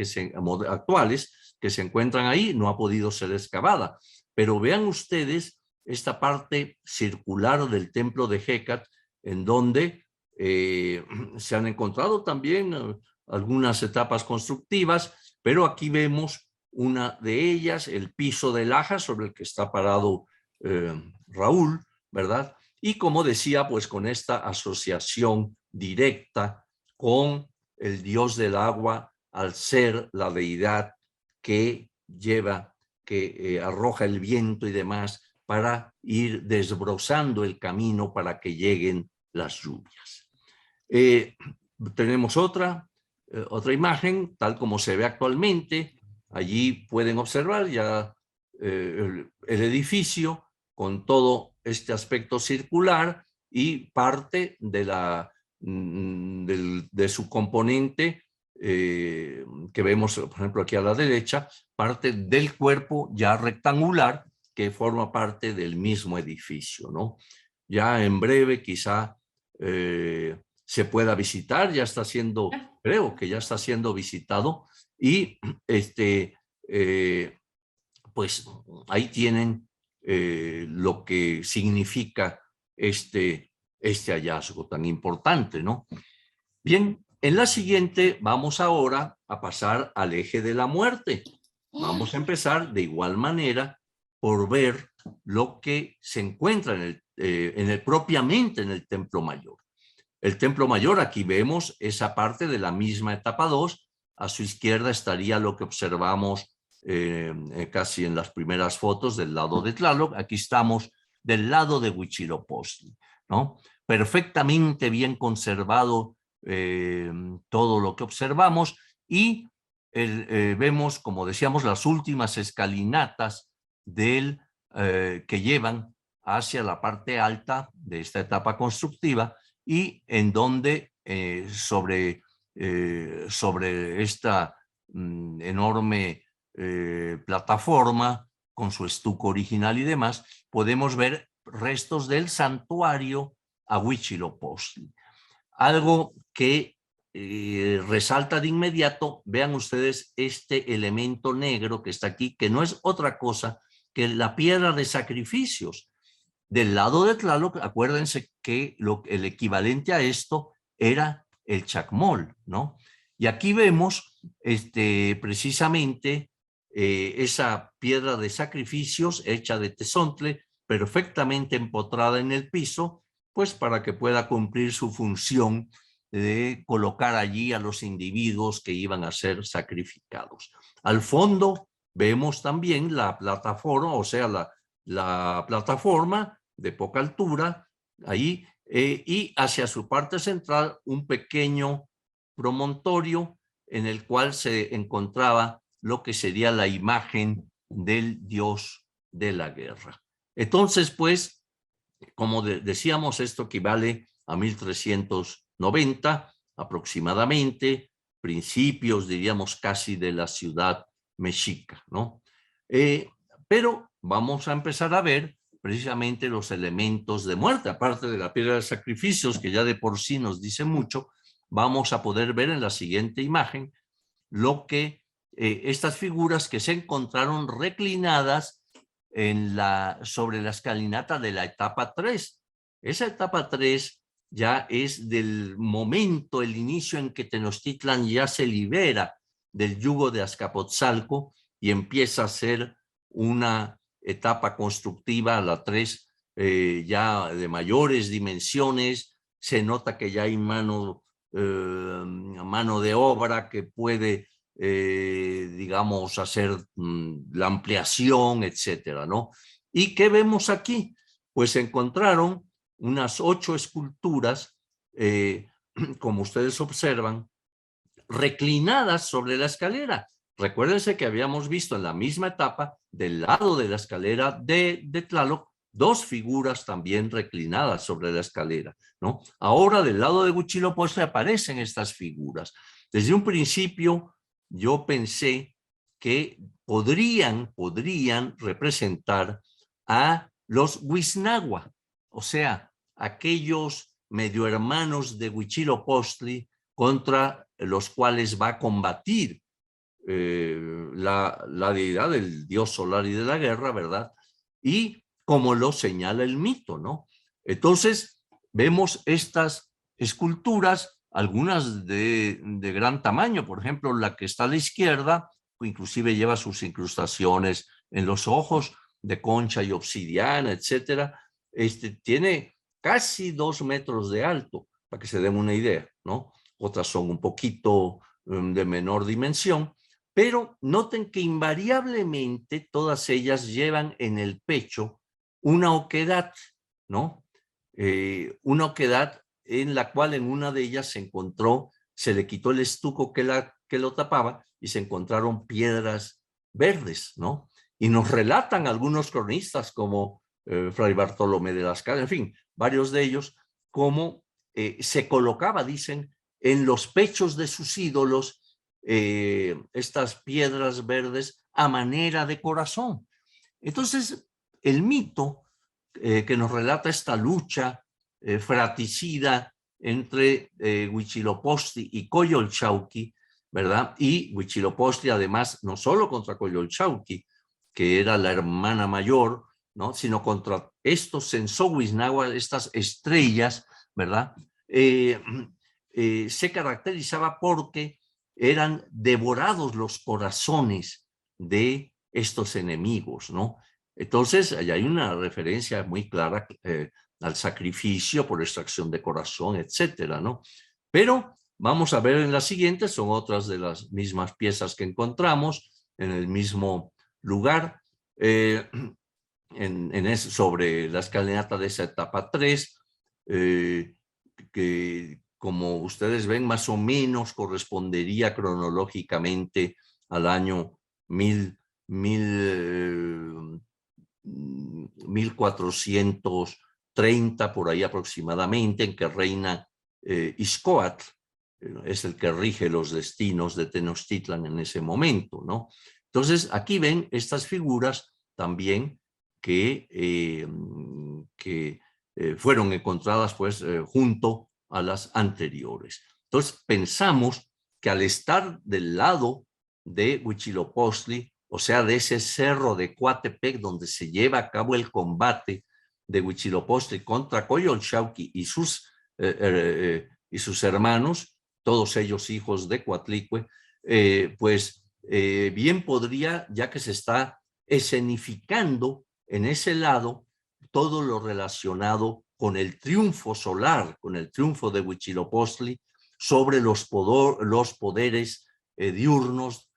actuales que se encuentran ahí, no ha podido ser excavada. Pero vean ustedes esta parte circular del templo de Hécal, en donde se han encontrado también algunas etapas constructivas, pero aquí vemos una de ellas, el piso de laja sobre el que está parado Raúl, ¿verdad? Y como decía, pues con esta asociación directa con el dios del agua, al ser la deidad que lleva, que arroja el viento y demás para ir desbrozando el camino para que lleguen las lluvias. Tenemos otra imagen, tal como se ve actualmente. Allí pueden observar ya el edificio con todo este aspecto circular y parte de, de su componente que vemos, por ejemplo, aquí a la derecha, parte del cuerpo ya rectangular que forma parte del mismo edificio, ¿no? Ya en breve quizá se pueda visitar, ya está siendo, creo que ya está siendo visitado y pues ahí tienen lo que significa este hallazgo tan importante, ¿no? Bien, en la siguiente vamos ahora a pasar al eje de la muerte. Vamos a empezar de igual manera por ver lo que se encuentra propiamente en el Templo Mayor. El Templo Mayor, aquí vemos esa parte de la misma etapa 2. A su izquierda estaría lo que observamos casi en las primeras fotos del lado de Tlaloc. Aquí estamos del lado de Huitzilopochtli, ¿no? Perfectamente bien conservado todo lo que observamos y vemos, como decíamos, las últimas escalinatas que llevan hacia la parte alta de esta etapa constructiva y en donde sobre esta enorme plataforma con su estuco original y demás, podemos ver restos del santuario a Huitzilopochtli. Algo que resalta de inmediato, vean ustedes este elemento negro que está aquí, que no es otra cosa que la piedra de sacrificios. Del lado de Tlaloc, acuérdense que el equivalente a esto era el chacmol, ¿no? Y aquí vemos precisamente esa piedra de sacrificios hecha de tezontle, perfectamente empotrada en el piso, pues para que pueda cumplir su función de colocar allí a los individuos que iban a ser sacrificados. Al fondo vemos también la plataforma, o sea, la plataforma de poca altura, ahí, y hacia su parte central un pequeño promontorio en el cual se encontraba lo que sería la imagen del dios de la guerra. Entonces, pues, como decíamos, esto equivale a 1390 aproximadamente, principios, diríamos, casi de la ciudad mexica, ¿no? Pero vamos a empezar a ver precisamente los elementos de muerte, aparte de la piedra de sacrificios, que ya de por sí nos dice mucho. Vamos a poder ver en la siguiente imagen lo que estas figuras que se encontraron reclinadas sobre la escalinata de la etapa 3. Esa etapa 3 ya es del momento, el inicio en que Tenochtitlan ya se libera del yugo de Azcapotzalco y empieza a ser una etapa constructiva, la 3, ya de mayores dimensiones. Se nota que ya hay mano de obra que puede, digamos, hacer la ampliación, etcétera, ¿no? ¿Y qué vemos aquí? Pues encontraron unas 8 esculturas, como ustedes observan, reclinadas sobre la escalera. Recuérdense que habíamos visto en la misma etapa, del lado de la escalera de Tlaloc, 2 figuras también reclinadas sobre la escalera, ¿no? Ahora del lado de Huitzilopochtli aparecen estas figuras. Desde un principio yo pensé que podrían representar a los Huiznagua, o sea, aquellos medio hermanos de Huitzilopochtli contra los cuales va a combatir la deidad del dios solar y de la guerra, ¿verdad? Y como lo señala el mito, ¿no? Entonces, vemos estas esculturas, algunas de gran tamaño, por ejemplo, la que está a la izquierda, inclusive lleva sus incrustaciones en los ojos de concha y obsidiana, etcétera. Tiene casi 2 metros de alto, para que se den una idea, ¿no? Otras son un poquito de menor dimensión, pero noten que invariablemente todas ellas llevan en el pecho una oquedad, ¿no? Una oquedad en la cual en una de ellas se le quitó el estuco que lo tapaba y se encontraron piedras verdes, ¿no? Y nos relatan algunos cronistas como Fray Bartolomé de las Casas, en fin, varios de ellos, cómo se colocaba, dicen, en los pechos de sus ídolos estas piedras verdes a manera de corazón. Entonces, el mito que nos relata esta lucha fratricida entre Huitzilopochtli y Coyolxauhqui, ¿verdad? Y Huitzilopochtli, además, no solo contra Coyolxauhqui, que era la hermana mayor, ¿no? Sino contra estos Sensohuiznagua, estas estrellas, ¿verdad? Se caracterizaba porque eran devorados los corazones de estos enemigos, ¿no? Entonces, allá hay una referencia muy clara al sacrificio por extracción de corazón, etcétera, ¿no? Pero vamos a ver en la siguiente, son otras de las mismas piezas que encontramos, en el mismo lugar. Sobre la escalinata de esa etapa 3, que como ustedes ven más o menos correspondería cronológicamente al año 1430, por ahí aproximadamente, en que reina Ixcoatl, es el que rige los destinos de Tenochtitlan en ese momento, ¿no? Entonces, aquí ven estas figuras también que fueron encontradas pues junto a las anteriores. Entonces, pensamos que al estar del lado de Huitzilopochtli, o sea, de ese cerro de Coatepec donde se lleva a cabo el combate de Huitzilopochtli contra Coyolxauhqui y sus hermanos, todos ellos hijos de Coatlicue, pues bien podría, ya que se está escenificando en ese lado todo lo relacionado con el triunfo solar, con el triunfo de Huitzilopochtli sobre los poderes diurnos,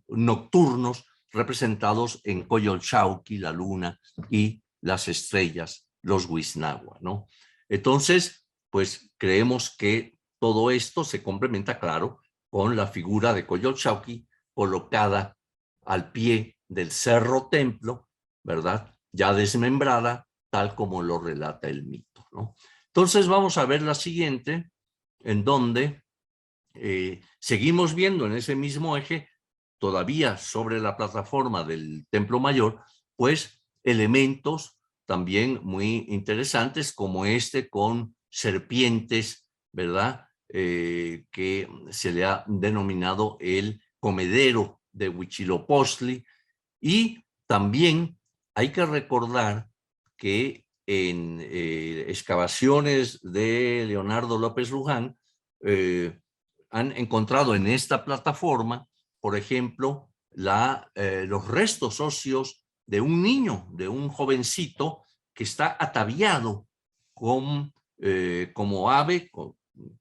nocturnos, representados en Coyolxauhqui, la luna, y las estrellas, los Huiznagua, ¿no? Entonces, pues creemos que todo esto se complementa, claro, con la figura de Coyolxauhqui colocada al pie del cerro templo, ¿verdad? Ya desmembrada, tal como lo relata el mito, ¿no? Entonces vamos a ver la siguiente, en donde seguimos viendo en ese mismo eje, todavía sobre la plataforma del Templo Mayor, pues elementos también muy interesantes como este con serpientes, ¿verdad? Que se le ha denominado el comedero de Huitzilopochtli. Y también hay que recordar que en excavaciones de Leonardo López Luján han encontrado en esta plataforma, por ejemplo, los restos óseos de un niño, de un jovencito que está ataviado como ave,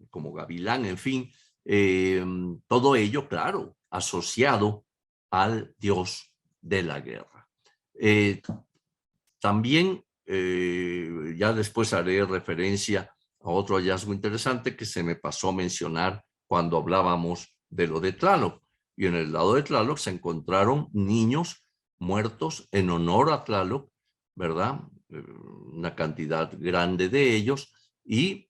como gavilán, en fin, todo ello, claro, asociado al dios de la guerra. También, ya después haré referencia a otro hallazgo interesante que se me pasó a mencionar cuando hablábamos de lo de Tlaloc. Y en el lado de Tlaloc se encontraron niños muertos en honor a Tlaloc, ¿verdad? Una cantidad grande de ellos, y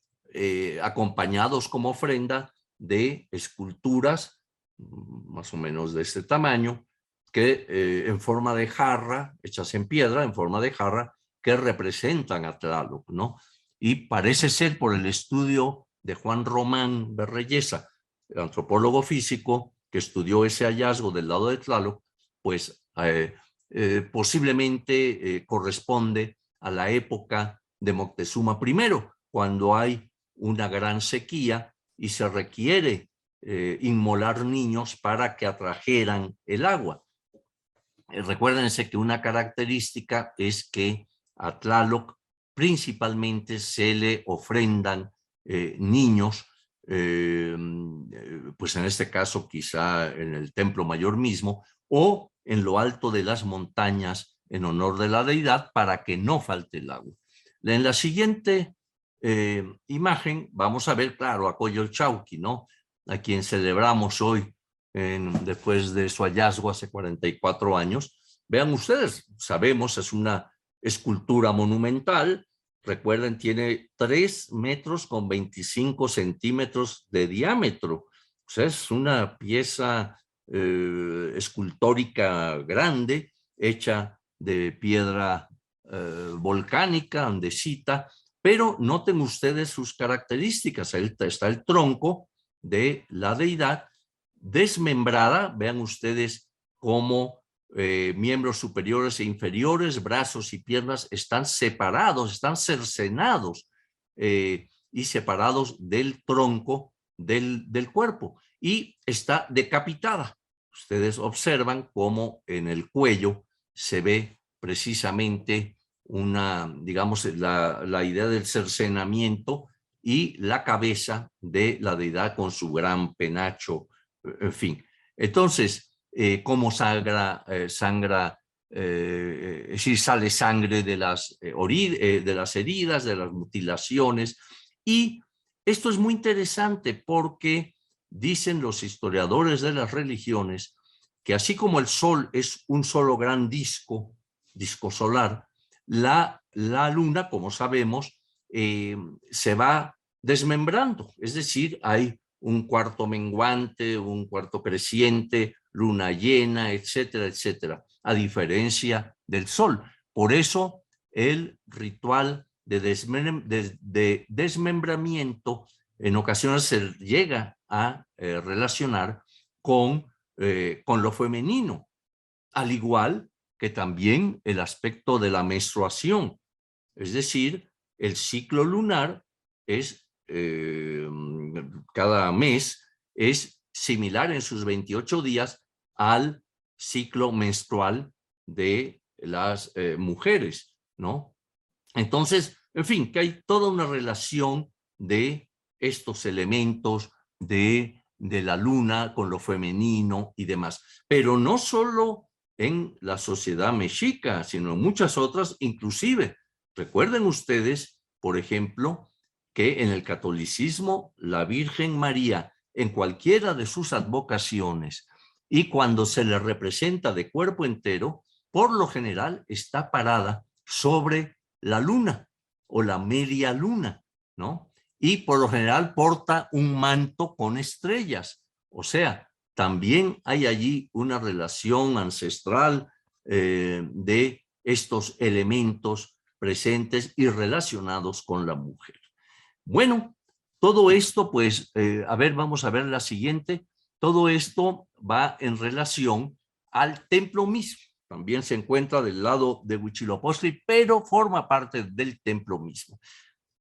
acompañados como ofrenda de esculturas más o menos de este tamaño, que en forma de jarra, hechas en piedra, en forma de jarra, que representan a Tlaloc, ¿no? Y parece ser, por el estudio de Juan Román Berreyesa, el antropólogo físico que estudió ese hallazgo del lado de Tlaloc, pues posiblemente corresponde a la época de Moctezuma I, cuando hay una gran sequía y se requiere inmolar niños para que atrajeran el agua. Recuérdense que una característica es que a Tlaloc principalmente se le ofrendan niños, pues en este caso quizá en el Templo Mayor mismo, o en lo alto de las montañas en honor de la deidad para que no falte el agua. En la siguiente imagen vamos a ver, claro, a Coyolxauhqui, ¿no? A quien celebramos hoy después de su hallazgo hace 44 años. Vean ustedes, sabemos, es una escultura monumental. Recuerden, tiene 3 metros con 25 centímetros de diámetro. O sea, es una pieza escultórica grande, hecha de piedra volcánica, andesita, pero noten ustedes sus características. Ahí está el tronco de la deidad desmembrada. Vean ustedes cómo miembros superiores e inferiores, brazos y piernas están separados, están cercenados y separados del tronco del cuerpo, y está decapitada. Ustedes observan cómo en el cuello se ve precisamente digamos, la idea del cercenamiento, y la cabeza de la deidad con su gran penacho, en fin. Entonces, cómo sangra, es decir, sale sangre de las heridas, de las mutilaciones. Y esto es muy interesante porque dicen los historiadores de las religiones que así como el Sol es un solo gran disco solar, la Luna, como sabemos, se va desmembrando, es decir, hay un cuarto menguante, un cuarto creciente, luna llena, etcétera, etcétera, a diferencia del Sol. Por eso el ritual de desmembramiento en ocasiones se llega a relacionar con lo femenino, al igual que también el aspecto de la menstruación. Es decir, el ciclo lunar es, cada mes es similar en sus 28 días al ciclo menstrual de las mujeres, ¿no? Entonces, en fin, que hay toda una relación de estos elementos de la luna con lo femenino y demás. Pero no solo en la sociedad mexica, sino en muchas otras, inclusive. Recuerden ustedes, por ejemplo, que en el catolicismo la Virgen María, en cualquiera de sus advocaciones y cuando se le representa de cuerpo entero, por lo general está parada sobre la luna o la media luna, ¿no? Y por lo general porta un manto con estrellas. O sea, también hay allí una relación ancestral de estos elementos presentes y relacionados con la mujer. Bueno, todo esto, pues, a ver, vamos a ver la siguiente. Todo esto va en relación al templo mismo. También se encuentra del lado de Huitzilopochtli, pero forma parte del templo mismo.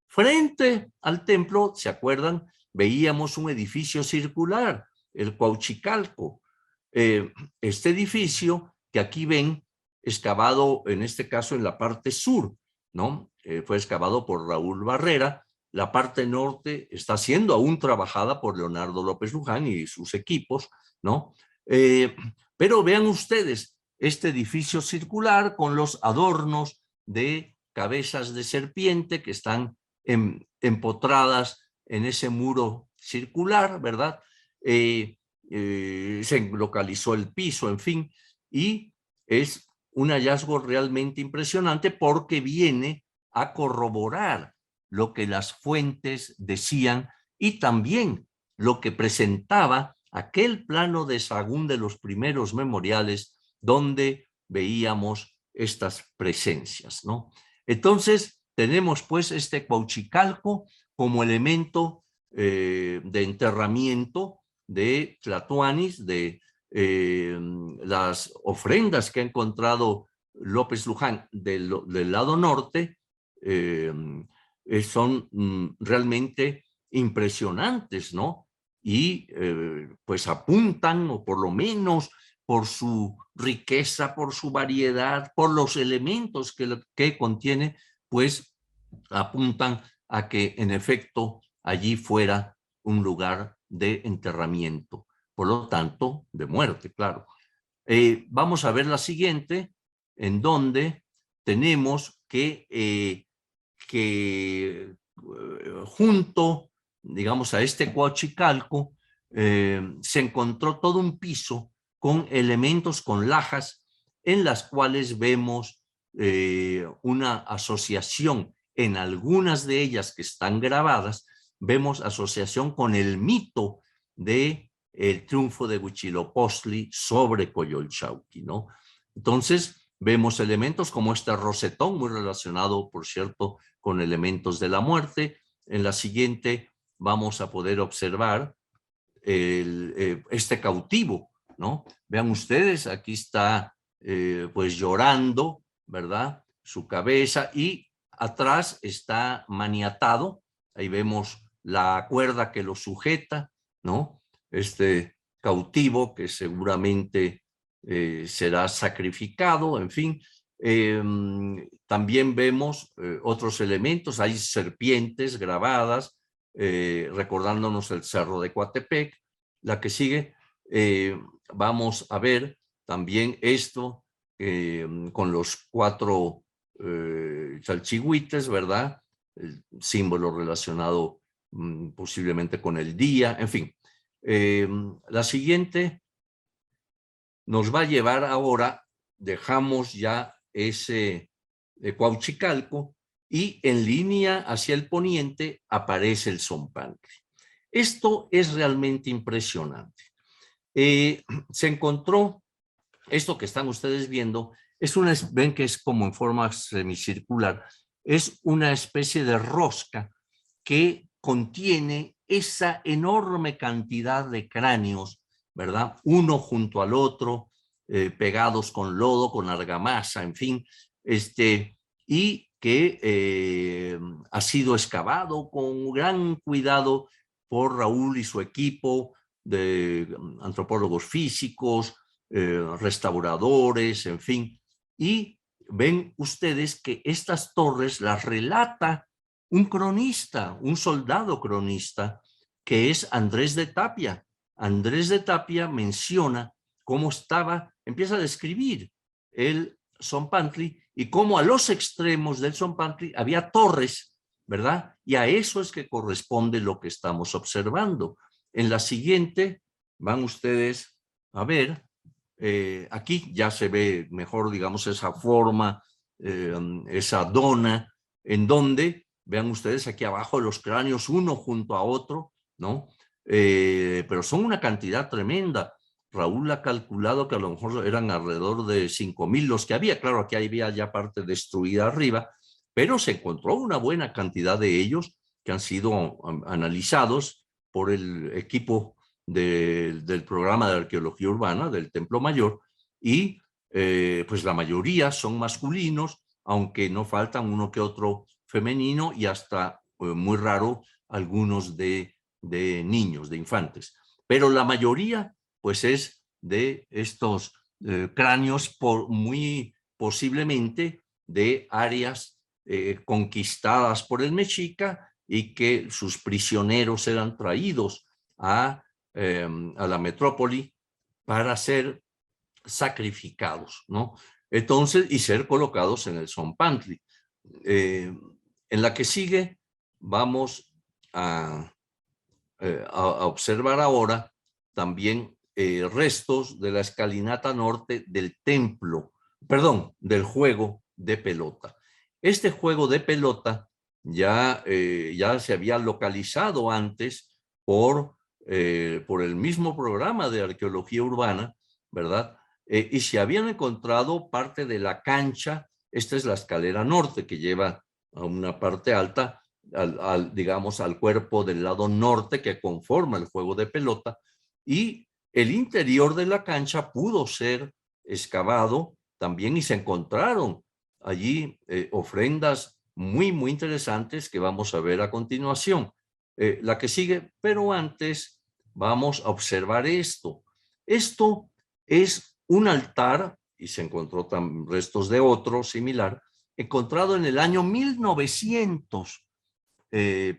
Frente al templo, ¿se acuerdan? Veíamos un edificio circular, el Cuauhchicalco. Este edificio que aquí ven, excavado en este caso en la parte sur, ¿no? Fue excavado por Raúl Barrera. La parte norte está siendo aún trabajada por Leonardo López Luján y sus equipos, ¿no? Pero vean ustedes este edificio circular con los adornos de cabezas de serpiente que están empotradas en ese muro circular, ¿verdad? Se localizó el piso, en fin, y es un hallazgo realmente impresionante porque viene a corroborar lo que las fuentes decían y también lo que presentaba aquel plano de Sahagún de los primeros memoriales donde veíamos estas presencias, ¿no? Entonces, tenemos pues este Cuauhchicalco como elemento de enterramiento de Tlatoanis, de las ofrendas que ha encontrado López Luján del lado norte, son realmente impresionantes, ¿no? Y pues apuntan, o por lo menos por su riqueza, por su variedad, por los elementos que contiene, pues apuntan a que en efecto allí fuera un lugar de enterramiento, por lo tanto de muerte, claro. Vamos a ver la siguiente, en donde tenemos que junto, digamos, a este Cuauhchicalco, se encontró todo un piso con elementos, con lajas, en las cuales vemos una asociación, en algunas de ellas que están grabadas, vemos asociación con el mito de el triunfo de Huitzilopochtli sobre Coyolxauhqui, ¿no? Entonces, vemos elementos como este rosetón, muy relacionado, por cierto, con elementos de la muerte. En la siguiente vamos a poder observar este cautivo, ¿no? Vean ustedes, aquí está pues llorando, ¿verdad? Su cabeza, y atrás está maniatado. Ahí vemos la cuerda que lo sujeta, ¿no? Este cautivo que seguramente será sacrificado, en fin. También vemos otros elementos, hay serpientes grabadas, recordándonos el cerro de Coatepec. La que sigue, vamos a ver también esto con los 4 chalchihuites, ¿verdad? El símbolo relacionado posiblemente con el día, en fin. La siguiente nos va a llevar ahora, dejamos ya ese Cuauhchicalco y en línea hacia el poniente aparece el Zompantli. Esto es realmente impresionante. Se encontró, esto que están ustedes viendo, ven que es como en forma semicircular, es una especie de rosca que contiene esa enorme cantidad de cráneos, ¿verdad? Uno junto al otro, pegados con lodo, con argamasa, en fin, y que ha sido excavado con gran cuidado por Raúl y su equipo de antropólogos físicos, restauradores, en fin. Y ven ustedes que estas torres las relata un cronista, un soldado cronista, que es Andrés de Tapia. Andrés de Tapia menciona cómo empieza a describir el Zompantli y cómo a los extremos del Zompantli había torres, ¿verdad? Y a eso es que corresponde lo que estamos observando. En la siguiente van ustedes a ver, aquí ya se ve mejor, digamos, esa forma, esa dona, en donde, vean ustedes aquí abajo los cráneos uno junto a otro, ¿no? Pero son una cantidad tremenda. Raúl ha calculado que a lo mejor eran alrededor de 5,000 los que había. Claro, aquí había ya parte destruida arriba, pero se encontró una buena cantidad de ellos que han sido analizados por el equipo del programa de arqueología urbana del Templo Mayor y pues la mayoría son masculinos, aunque no faltan uno que otro femenino y hasta muy raro algunos de niños, de infantes. Pero la mayoría pues es de estos cráneos muy posiblemente de áreas conquistadas por el Mexica y que sus prisioneros eran traídos a la metrópoli para ser sacrificados, ¿no? Entonces, y ser colocados en el Zompantli. En la que sigue, vamos a observar ahora también restos de la escalinata norte del templo, perdón, del juego de pelota. Este juego de pelota ya se había localizado antes por el mismo programa de arqueología urbana, ¿verdad? Y se habían encontrado parte de la cancha, esta es la escalera norte que lleva a una parte alta, digamos, al cuerpo del lado norte que conforma el juego de pelota, y el interior de la cancha pudo ser excavado también y se encontraron allí ofrendas muy, muy interesantes que vamos a ver a continuación. La que sigue, pero antes vamos a observar esto. Esto es un altar, y se encontró restos de otro similar, encontrado en el año 1900,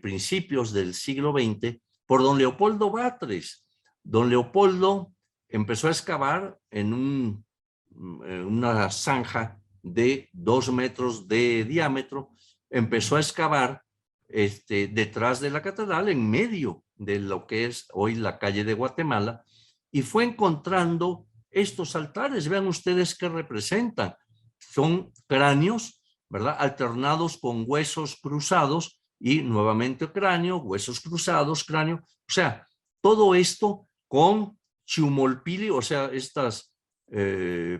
principios del siglo XX, por don Leopoldo Batres. Don Leopoldo empezó a excavar en una zanja de 2 metros de diámetro, empezó a excavar detrás de la catedral, en medio de lo que es hoy la calle de Guatemala, y fue encontrando estos altares. Vean ustedes qué representan. Son cráneos, ¿verdad? Alternados con huesos cruzados y nuevamente cráneo, huesos cruzados, cráneo. O sea, todo esto con chumolpili, o sea, estas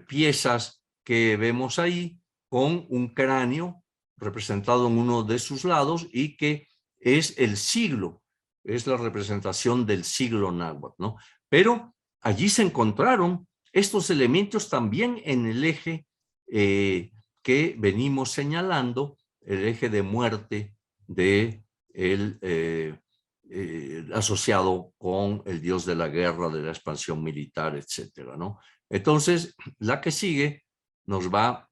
piezas que vemos ahí con un cráneo representado en uno de sus lados y que es el siglo, es la representación del siglo náhuatl, ¿no? Pero allí se encontraron estos elementos también en el eje que venimos señalando, el eje de muerte de asociado con el dios de la guerra, de la expansión militar, etcétera, ¿no? Entonces, la que sigue nos va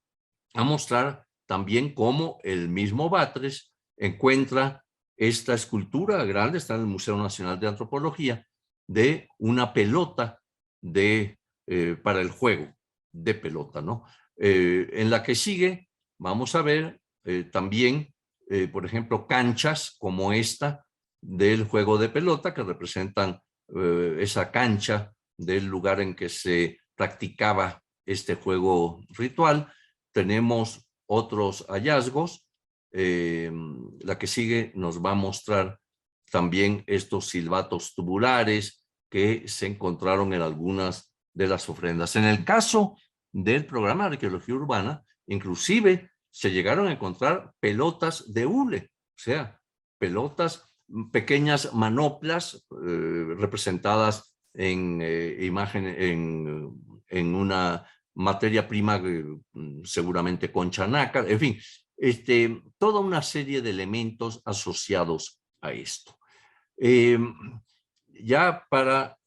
a mostrar también cómo el mismo Batres encuentra esta escultura grande, está en el Museo Nacional de Antropología, de una pelota de para el juego de pelota, ¿no? En la que sigue vamos a ver también, por ejemplo, canchas como esta del juego de pelota que representan esa cancha del lugar en que se practicaba este juego ritual. Tenemos otros hallazgos. La que sigue nos va a mostrar también estos silbatos tubulares que se encontraron en algunas de las ofrendas. En el caso del programa de arqueología urbana, inclusive se llegaron a encontrar pelotas de hule, o sea, pelotas, pequeñas manoplas representadas en imagen, en una materia prima, seguramente con chanaca, en fin, toda una serie de elementos asociados a esto. Ya para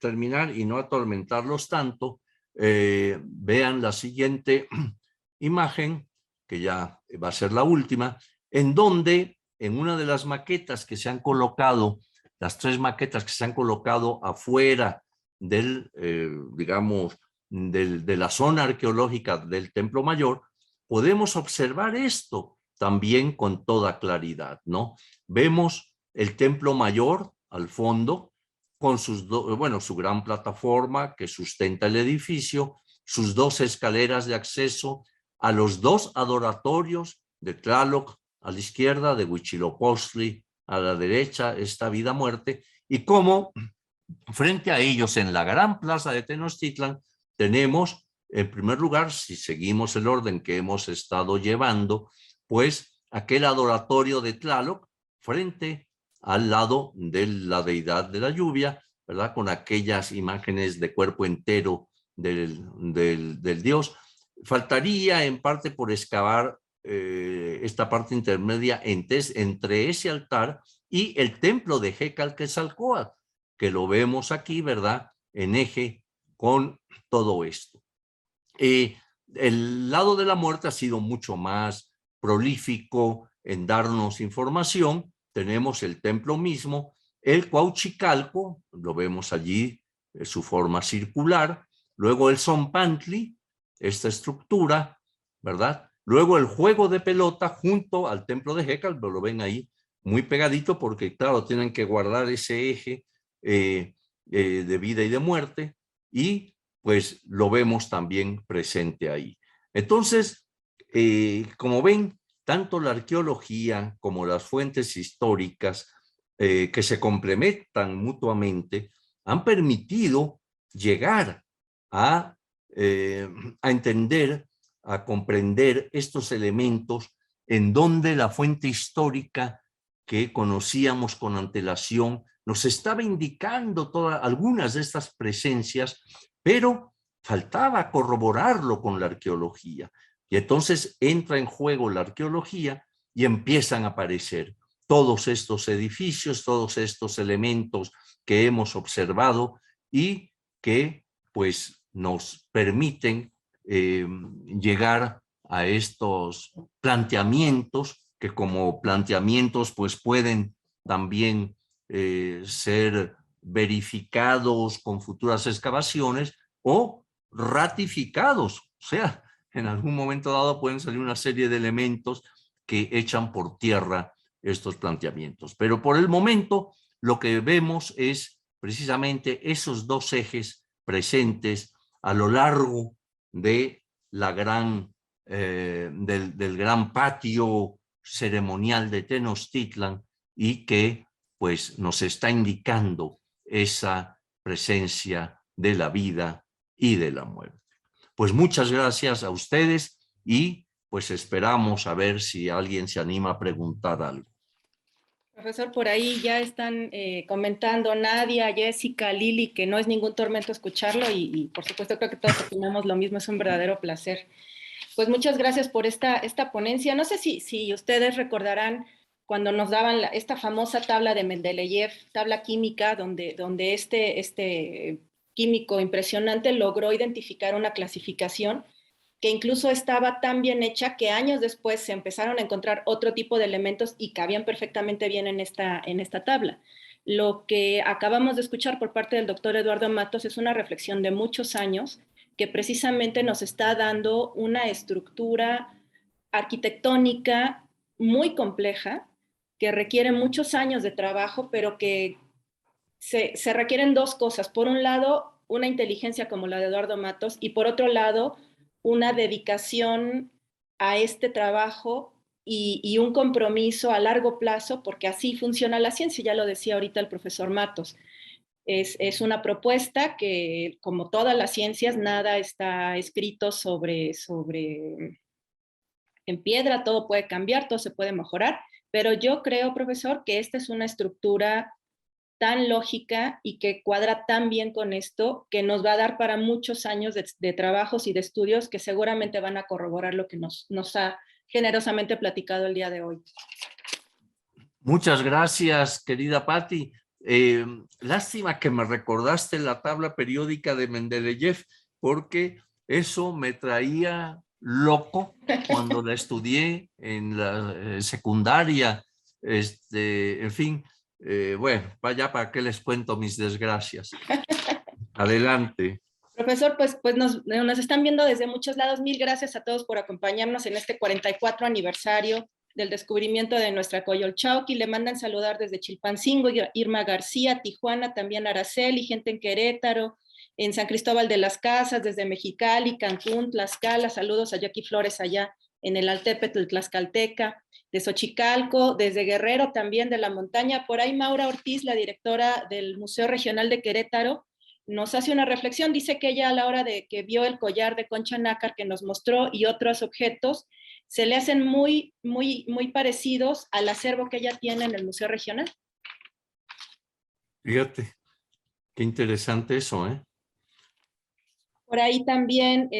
terminar y no atormentarlos tanto, vean la siguiente imagen, que ya va a ser la última, en donde en una de las maquetas que se han colocado, las 3 maquetas que se han colocado afuera del, digamos, de la zona arqueológica del Templo Mayor, podemos observar esto también con toda claridad, ¿no? Vemos el Templo Mayor al fondo, con sus bueno, su gran plataforma que sustenta el edificio, sus 2 escaleras de acceso a los 2 adoratorios de Tlaloc a la izquierda, de Huitzilopochtli a la derecha, esta vida-muerte, y cómo frente a ellos en la gran plaza de Tenochtitlan tenemos, en primer lugar, si seguimos el orden que hemos estado llevando, pues aquel adoratorio de Tlaloc frente al lado de la deidad de la lluvia, ¿verdad? Con aquellas imágenes de cuerpo entero del dios. Faltaría en parte por excavar esta parte intermedia entre ese altar y el templo de Jecalquetzalcóatl, que lo vemos aquí, ¿verdad? En eje con todo esto. El lado de la muerte ha sido mucho más prolífico en darnos información. Tenemos el templo mismo, el Cuauhchicalco, lo vemos allí, su forma circular. Luego el Zompantli, esta estructura, ¿verdad? Luego el juego de pelota junto al templo de Hécal, lo ven ahí muy pegadito porque, claro, tienen que guardar ese eje de vida y de muerte, y pues lo vemos también presente ahí. Entonces, como ven, tanto la arqueología como las fuentes históricas que se complementan mutuamente han permitido llegar a, a entender, a comprender estos elementos en donde la fuente histórica que conocíamos con antelación nos estaba indicando algunas de estas presencias, pero faltaba corroborarlo con la arqueología. Y entonces entra en juego la arqueología y empiezan a aparecer todos estos edificios, todos estos elementos que hemos observado y que pues nos permiten llegar a estos planteamientos que como planteamientos pues pueden también ser verificados con futuras excavaciones o ratificados. O sea, en algún momento dado pueden salir una serie de elementos que echan por tierra estos planteamientos. Pero por el momento lo que vemos es precisamente esos 2 ejes presentes a lo largo de la del gran patio ceremonial de Tenochtitlan, y que pues nos está indicando esa presencia de la vida y de la muerte. Pues muchas gracias a ustedes y pues esperamos a ver si alguien se anima a preguntar algo. Profesor, por ahí ya están comentando Nadia, Jessica, Lili, que no es ningún tormento escucharlo y por supuesto creo que todos opinamos lo mismo, es un verdadero placer. Pues muchas gracias por esta ponencia. No sé si ustedes recordarán cuando nos daban esta famosa tabla de Mendeleev, tabla química, donde este químico impresionante logró identificar una clasificación que incluso estaba tan bien hecha que años después se empezaron a encontrar otro tipo de elementos y cabían perfectamente bien en esta tabla. Lo que acabamos de escuchar por parte del doctor Eduardo Matos es una reflexión de muchos años que precisamente nos está dando una estructura arquitectónica muy compleja, que requiere muchos años de trabajo, pero que se requieren dos cosas. Por un lado, una inteligencia como la de Eduardo Matos, y por otro lado, una dedicación a este trabajo y un compromiso a largo plazo, porque así funciona la ciencia, ya lo decía ahorita el profesor Matos. Es una propuesta que, como todas las ciencias, nada está escrito en piedra, todo puede cambiar, todo se puede mejorar, pero yo creo, profesor, que esta es una estructura tan lógica y que cuadra tan bien con esto, que nos va a dar para muchos años de trabajos y de estudios que seguramente van a corroborar lo que nos ha generosamente platicado el día de hoy. Muchas gracias, querida Patti. Lástima que me recordaste la tabla periódica de Mendeleev, porque eso me traía loco cuando la estudié en la secundaria. En fin, bueno, vaya, ¿para qué les cuento mis desgracias? Adelante. Profesor, pues nos están viendo desde muchos lados. Mil gracias a todos por acompañarnos en este 44 aniversario del descubrimiento de nuestra Coyolxauhqui. Le mandan saludar desde Chilpancingo, Irma García, Tijuana, también Araceli, gente en Querétaro, en San Cristóbal de las Casas, desde Mexicali, Cancún, Tlaxcala. Saludos a Jackie Flores allá en el Altépetl Tlaxcalteca, de Xochicalco, desde Guerrero también, de la montaña. Por ahí Maura Ortiz, la directora del Museo Regional de Querétaro, nos hace una reflexión. Dice que ella, a la hora de que vio el collar de concha nácar que nos mostró y otros objetos, se le hacen muy parecidos al acervo que ella tiene en el Museo Regional. Fíjate, qué interesante eso, ¿eh? Por ahí también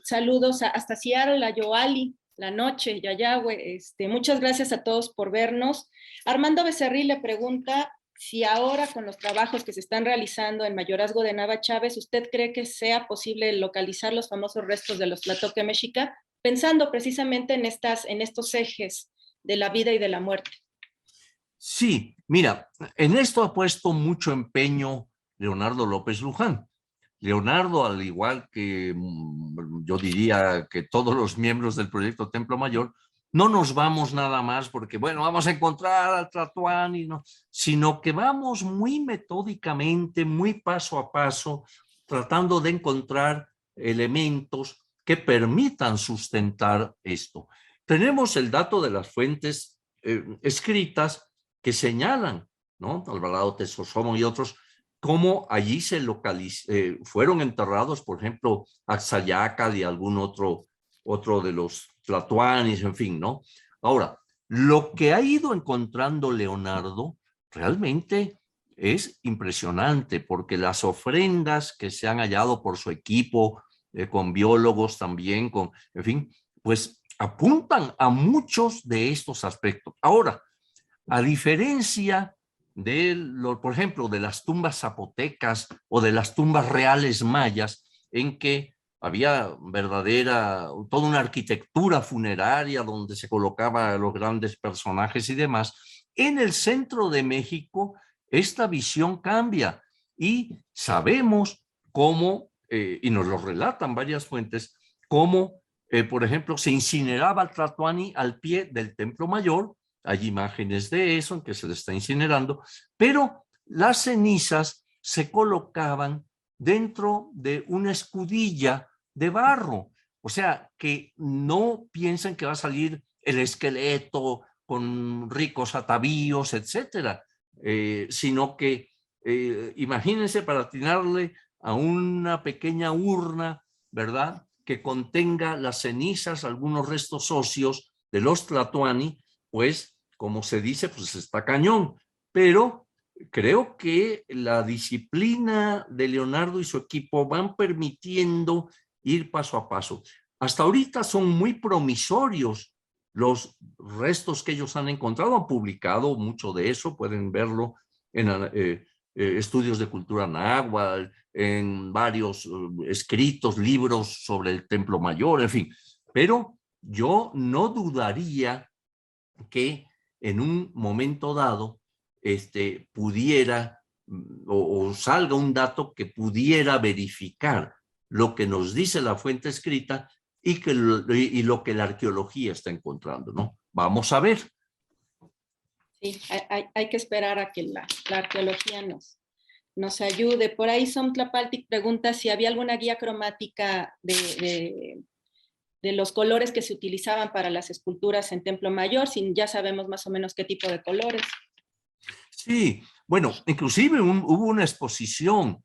saludos hasta Seattle, a Yoali, la noche, Yayahue. Muchas gracias a todos por vernos. Armando Becerril le pregunta si ahora, con los trabajos que se están realizando en Mayorazgo de Nava Chávez, ¿usted cree que sea posible localizar los famosos restos de los Tlatoque Mexica, pensando precisamente en estos ejes de la vida y de la muerte? Sí, mira, en esto ha puesto mucho empeño Leonardo López Luján. Leonardo, al igual que yo diría que todos los miembros del proyecto Templo Mayor, no nos vamos nada más porque, bueno, vamos a encontrar al Tlatoani, no, sino que vamos muy metódicamente, muy paso a paso, tratando de encontrar elementos que permitan sustentar esto. Tenemos el dato de las fuentes escritas que señalan, ¿no? Alvarado Tesosomo y otros, cómo allí fueron enterrados, por ejemplo, Axayácal y algún otro de los Tlatoanis, en fin, ¿no? Ahora, lo que ha ido encontrando Leonardo realmente es impresionante, porque las ofrendas que se han hallado por su equipo, con biólogos también, en fin, pues apuntan a muchos de estos aspectos. Ahora, a diferencia por ejemplo, de las tumbas zapotecas o de las tumbas reales mayas, en que había toda una arquitectura funeraria donde se colocaban los grandes personajes y demás, en el centro de México esta visión cambia y sabemos cómo, y nos lo relatan varias fuentes, cómo, por ejemplo, se incineraba el Tlatoani al pie del Templo Mayor. Hay imágenes de eso en que se le está incinerando, pero las cenizas se colocaban dentro de una escudilla de barro. O sea, que no piensen que va a salir el esqueleto con ricos atavíos, etcétera, sino que imagínense para atinarle a una pequeña urna, ¿verdad?, que contenga las cenizas, algunos restos óseos de los Tlatoani, pues, como se dice, pues está cañón. Pero creo que la disciplina de Leonardo y su equipo van permitiendo ir paso a paso. Hasta ahorita son muy promisorios los restos que ellos han encontrado. Han publicado mucho de eso, pueden verlo en estudios de cultura náhuatl, en varios escritos, libros sobre el Templo Mayor, en fin. Pero yo no dudaría que en un momento dado pudiera o salga un dato que pudiera verificar lo que nos dice la fuente escrita y lo que la arqueología está encontrando, ¿no? Vamos a ver. Sí, hay que esperar a que la arqueología nos ayude. Por ahí Somtlapaltic pregunta si había alguna guía cromática de los colores que se utilizaban para las esculturas en Templo Mayor, si ya sabemos más o menos qué tipo de colores. Sí, bueno, inclusive hubo una exposición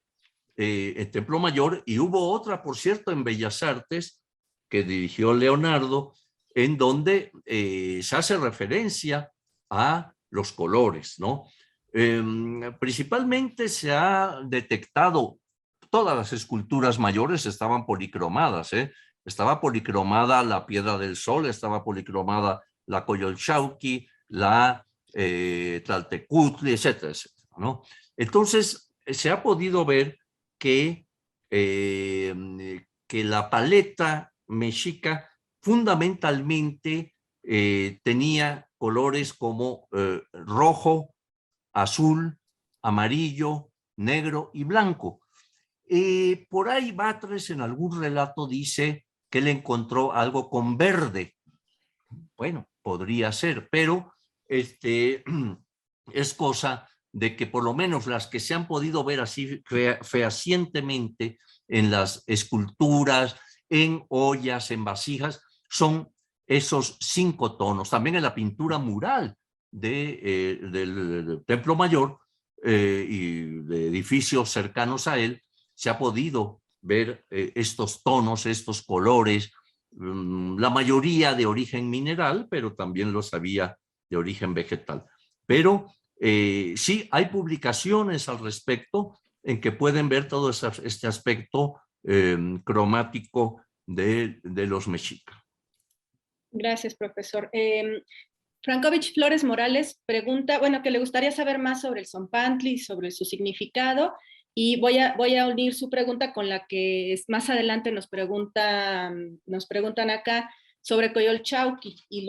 en Templo Mayor y hubo otra, por cierto, en Bellas Artes que dirigió Leonardo, en donde se hace referencia a los colores, ¿no? Principalmente se ha detectado, todas las esculturas mayores estaban policromadas, ¿eh? Estaba policromada la Piedra del Sol, estaba policromada la Coyolxauhqui, la Tlaltecutli, etcétera, etcétera, ¿no? Entonces, se ha podido ver que la paleta mexica fundamentalmente tenía colores como rojo, azul, amarillo, negro y blanco. Por ahí Batres en algún relato dice que él encontró algo con verde. Bueno, podría ser, pero es cosa de que por lo menos las que se han podido ver así fehacientemente en las esculturas, en ollas, en vasijas, son esos 5 tonos. También en la pintura mural del Templo Mayor y de edificios cercanos a él, se ha podido ver estos tonos, estos colores, la mayoría de origen mineral, pero también los había de origen vegetal. Pero sí, hay publicaciones al respecto en que pueden ver todo este aspecto cromático de los mexicas. Gracias, profesor. Frankovich Flores Morales pregunta, bueno, que le gustaría saber más sobre el Zompantli, sobre su significado, y voy a unir su pregunta con la que más adelante nos preguntan acá sobre Coyolxauhqui y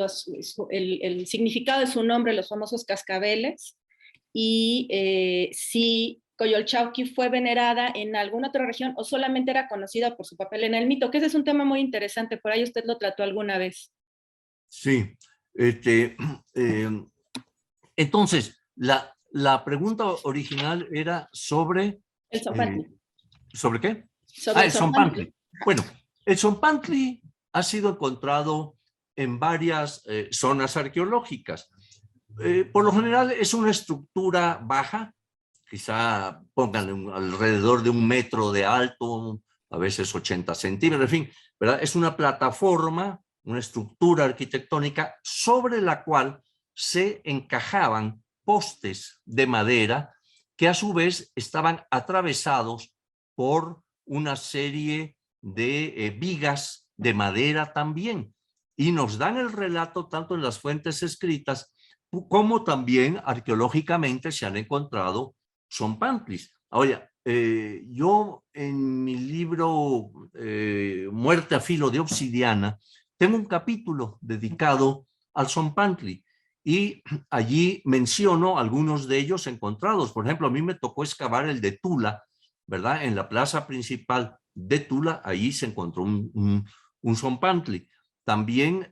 el significado de su nombre, los famosos cascabeles, y si Coyolxauhqui fue venerada en alguna otra región o solamente era conocida por su papel en el mito, que ese es un tema muy interesante, por ahí usted lo trató alguna vez. Sí, entonces, la pregunta original era sobre... El Zompantli. ¿Sobre qué? Sobre El Zompantli. Bueno, el Zompantli ha sido encontrado en varias zonas arqueológicas. Por lo general es una estructura baja, quizá pongan alrededor de 1 metro de alto, a veces 80 centímetros, en fin, ¿verdad? Es una plataforma, una estructura arquitectónica sobre la cual se encajaban postes de madera que a su vez estaban atravesados por una serie de vigas de madera también. Y nos dan el relato tanto en las fuentes escritas como también arqueológicamente se han encontrado zompantlis. Ahora, yo en mi libro Muerte a filo de obsidiana tengo un capítulo dedicado al zompantli y allí menciono algunos de ellos encontrados. Por ejemplo, a mí me tocó excavar el de Tula, ¿verdad? En la plaza principal de Tula, allí se encontró un zompantli. También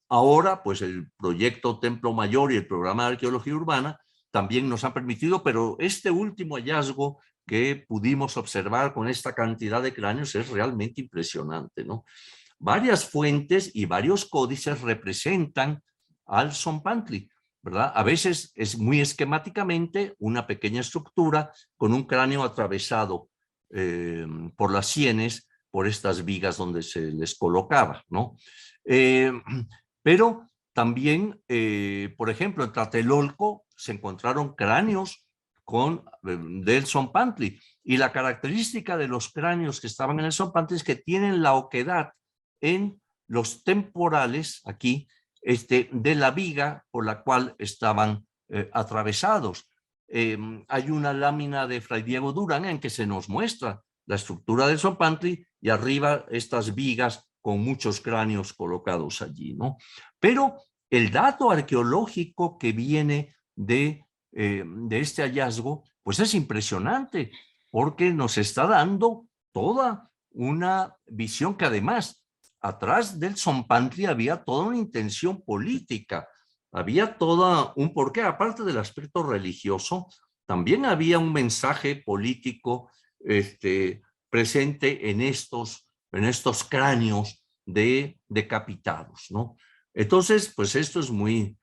ahora, pues el proyecto Templo Mayor y el programa de arqueología urbana también nos han permitido, pero este último hallazgo que pudimos observar con esta cantidad de cráneos es realmente impresionante, ¿no? Varias fuentes y varios códices representan al zompantli, ¿verdad? A veces es muy esquemáticamente una pequeña estructura con un cráneo atravesado por las sienes, por estas vigas donde se les colocaba, ¿no? Pero también, por ejemplo, en Tlatelolco se encontraron cráneos del zompantli y la característica de los cráneos que estaban en el zompantli es que tienen la oquedad en los temporales aquí de la viga por la cual estaban atravesados. Hay una lámina de Fray Diego Durán en que se nos muestra la estructura del zompantli y arriba estas vigas con muchos cráneos colocados allí, ¿no? Pero el dato arqueológico que viene de de este hallazgo, pues es impresionante, porque nos está dando toda una visión que además, atrás del Zompantli había toda una intención política, había toda un porqué, aparte del aspecto religioso, también había un mensaje político presente en estos cráneos de decapitados, ¿no? Entonces, pues esto es muy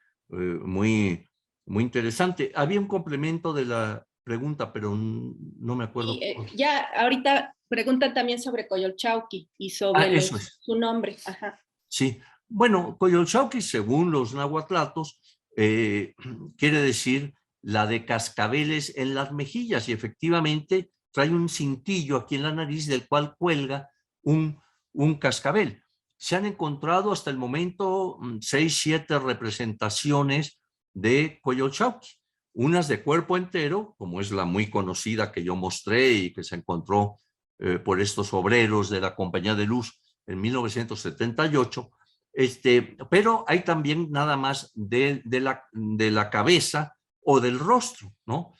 interesante. Había un complemento de la pregunta, pero no me acuerdo. Y, ya ahorita preguntan también sobre Coyolxauhqui y sobre Eso es. su nombre. Ajá. Sí. Bueno, Coyolxauhqui, según los nahuatlatos, quiere decir la de cascabeles en las mejillas, y efectivamente trae un cintillo aquí en la nariz del cual cuelga un cascabel. Se han encontrado hasta el momento 6, 7 representaciones de Coyolxauhqui, unas de cuerpo entero, como es la muy conocida que yo mostré y que se encontró por estos obreros de la Compañía de Luz en 1978, pero hay también nada más de la cabeza o del rostro, ¿no?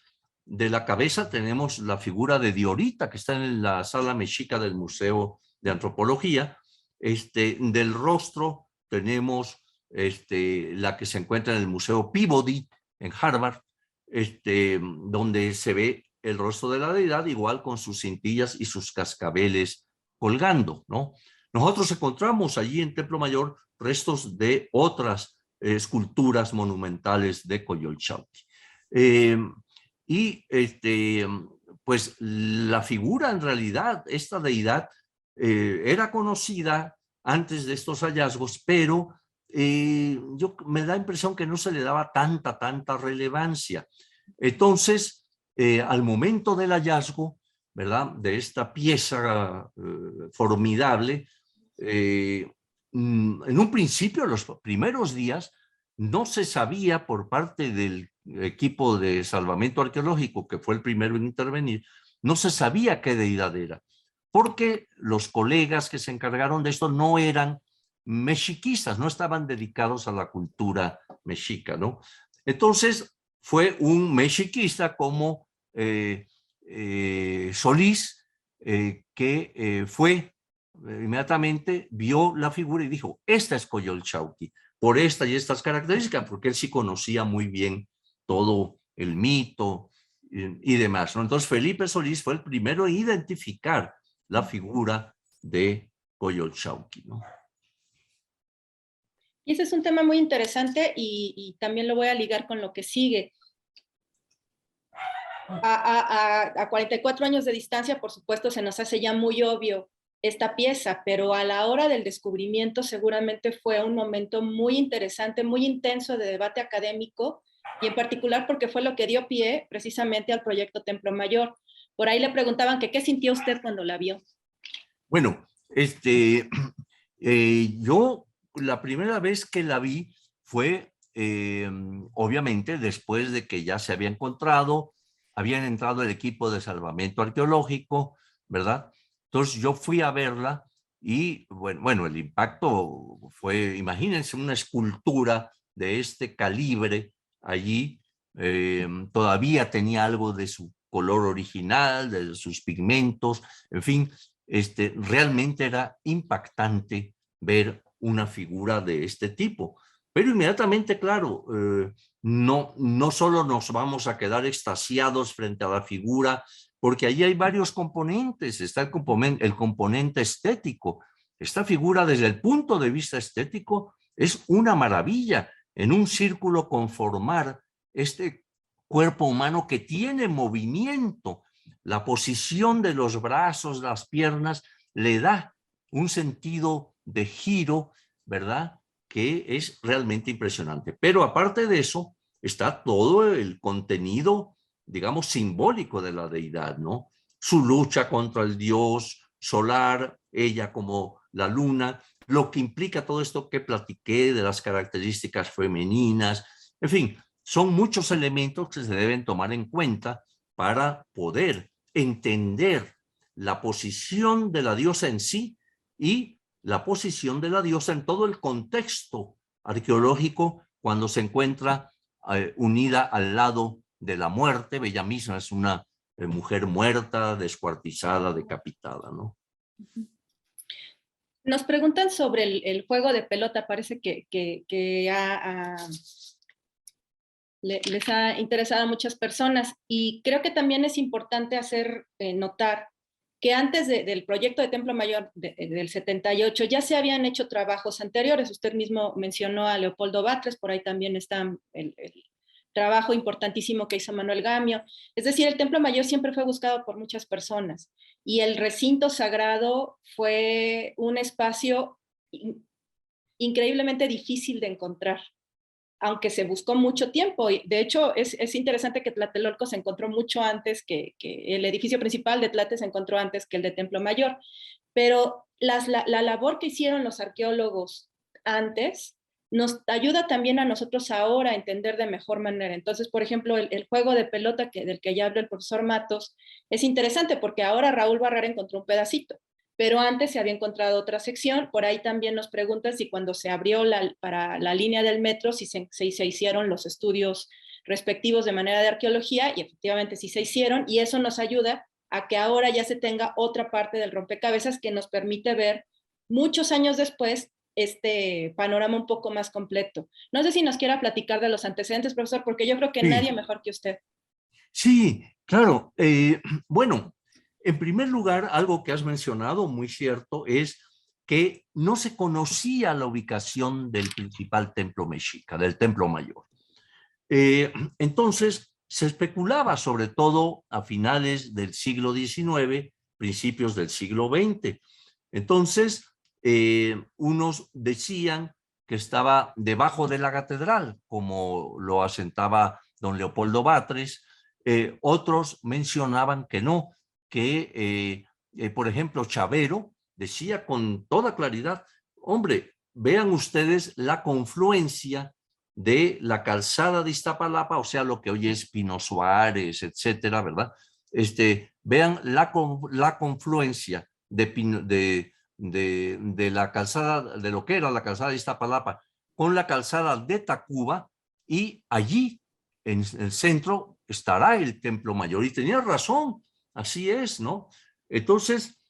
De la cabeza tenemos la figura de Diorita, que está en la sala mexica del Museo de Antropología. Del rostro tenemos la que se encuentra en el Museo Peabody, en Harvard, donde se ve el rostro de la deidad, igual con sus cintillas y sus cascabeles colgando, ¿no? Nosotros encontramos allí en Templo Mayor restos de otras esculturas monumentales de Coyolxauhqui. Y pues la figura en realidad, esta deidad, era conocida antes de estos hallazgos, pero me da impresión que no se le daba tanta relevancia. Entonces, al momento del hallazgo, ¿verdad?, de esta pieza formidable, en un principio, los primeros días, no se sabía por parte del equipo de salvamento arqueológico, que fue el primero en intervenir, no se sabía qué deidad era, porque los colegas que se encargaron de esto no eran mexiquistas, no estaban dedicados a la cultura mexica, ¿no? Entonces, fue un mexiquista como Solís, que fue inmediatamente, vio la figura y dijo, esta es Coyolxauhqui, por esta y estas características, porque él sí conocía muy bien todo el mito y demás, ¿no? Entonces Felipe Solís fue el primero en identificar la figura de Coyolxauhqui, ¿no? Y ese es un tema muy interesante y también lo voy a ligar con lo que sigue. A 44 años de distancia, por supuesto, se nos hace ya muy obvio esta pieza, pero a la hora del descubrimiento seguramente fue un momento muy interesante, muy intenso de debate académico, y en particular porque fue lo que dio pie precisamente al proyecto Templo Mayor. Por ahí le preguntaban que qué sintió usted cuando la vio. Bueno, yo la primera vez que la vi fue obviamente después de que ya se había encontrado, habían entrado el equipo de salvamento arqueológico, ¿verdad? Entonces yo fui a verla y bueno, el impacto fue, imagínense, una escultura de este calibre allí, todavía tenía algo de su color original, de sus pigmentos, en fin, realmente era impactante ver una figura de este tipo. Pero inmediatamente, claro, no solo nos vamos a quedar extasiados frente a la figura, porque allí hay varios componentes. Está el componente estético. Esta figura, desde el punto de vista estético, es una maravilla. En un círculo conformar este cuerpo humano que tiene movimiento, la posición de los brazos, las piernas, le da un sentido de giro, ¿verdad?, que es realmente impresionante. Pero aparte de eso, está todo el contenido, digamos, simbólico de la deidad, ¿no? Su lucha contra el dios solar, ella como la luna, lo que implica todo esto que platiqué de las características femeninas, en fin, son muchos elementos que se deben tomar en cuenta para poder entender la posición de la diosa en sí y la posición de la diosa en todo el contexto arqueológico cuando se encuentra unida al lado de la muerte. Ella misma es una mujer muerta, descuartizada, decapitada, ¿no? Nos preguntan sobre el juego de pelota. Parece que les ha interesado a muchas personas, y creo que también es importante hacer notar que antes del proyecto de Templo Mayor del 78 ya se habían hecho trabajos anteriores. Usted mismo mencionó a Leopoldo Batres, por ahí también está el trabajo importantísimo que hizo Manuel Gamio. Es decir, el Templo Mayor siempre fue buscado por muchas personas, y el recinto sagrado fue un espacio increíblemente difícil de encontrar, aunque se buscó mucho tiempo. De hecho, es interesante que Tlatelolco se encontró mucho antes, que el edificio principal de Tlate se encontró antes que el de Templo Mayor, pero la labor que hicieron los arqueólogos antes nos ayuda también a nosotros ahora a entender de mejor manera. Entonces, por ejemplo, el juego de pelota del que ya habló el profesor Matos es interesante, porque ahora Raúl Barrera encontró un pedacito, pero antes se había encontrado otra sección. Por ahí también nos preguntan si cuando se abrió para la línea del metro, si se hicieron los estudios respectivos de manera de arqueología, y efectivamente sí se hicieron, y eso nos ayuda a que ahora ya se tenga otra parte del rompecabezas que nos permite ver muchos años después este panorama un poco más completo. No sé si nos quiera platicar de los antecedentes, profesor, porque yo creo que Sí. nadie mejor que usted. Sí, claro. Bueno, en primer lugar, algo que has mencionado, muy cierto, es que no se conocía la ubicación del principal templo mexica, del Templo Mayor. Entonces, se especulaba, sobre todo a finales del siglo XIX, principios del siglo XX. Entonces, unos decían que estaba debajo de la catedral, como lo asentaba don Leopoldo Batres. Otros mencionaban que no, que, por ejemplo, Chavero decía con toda claridad: hombre, vean ustedes la confluencia de la calzada de Iztapalapa, o sea, lo que hoy es Pino Suárez, etcétera, ¿verdad? Vean la confluencia de la calzada, de lo que era la calzada de Iztapalapa, con la calzada de Tacuba, y allí, en el centro, estará el Templo Mayor. Y tenía razón, así es, ¿no? Entonces,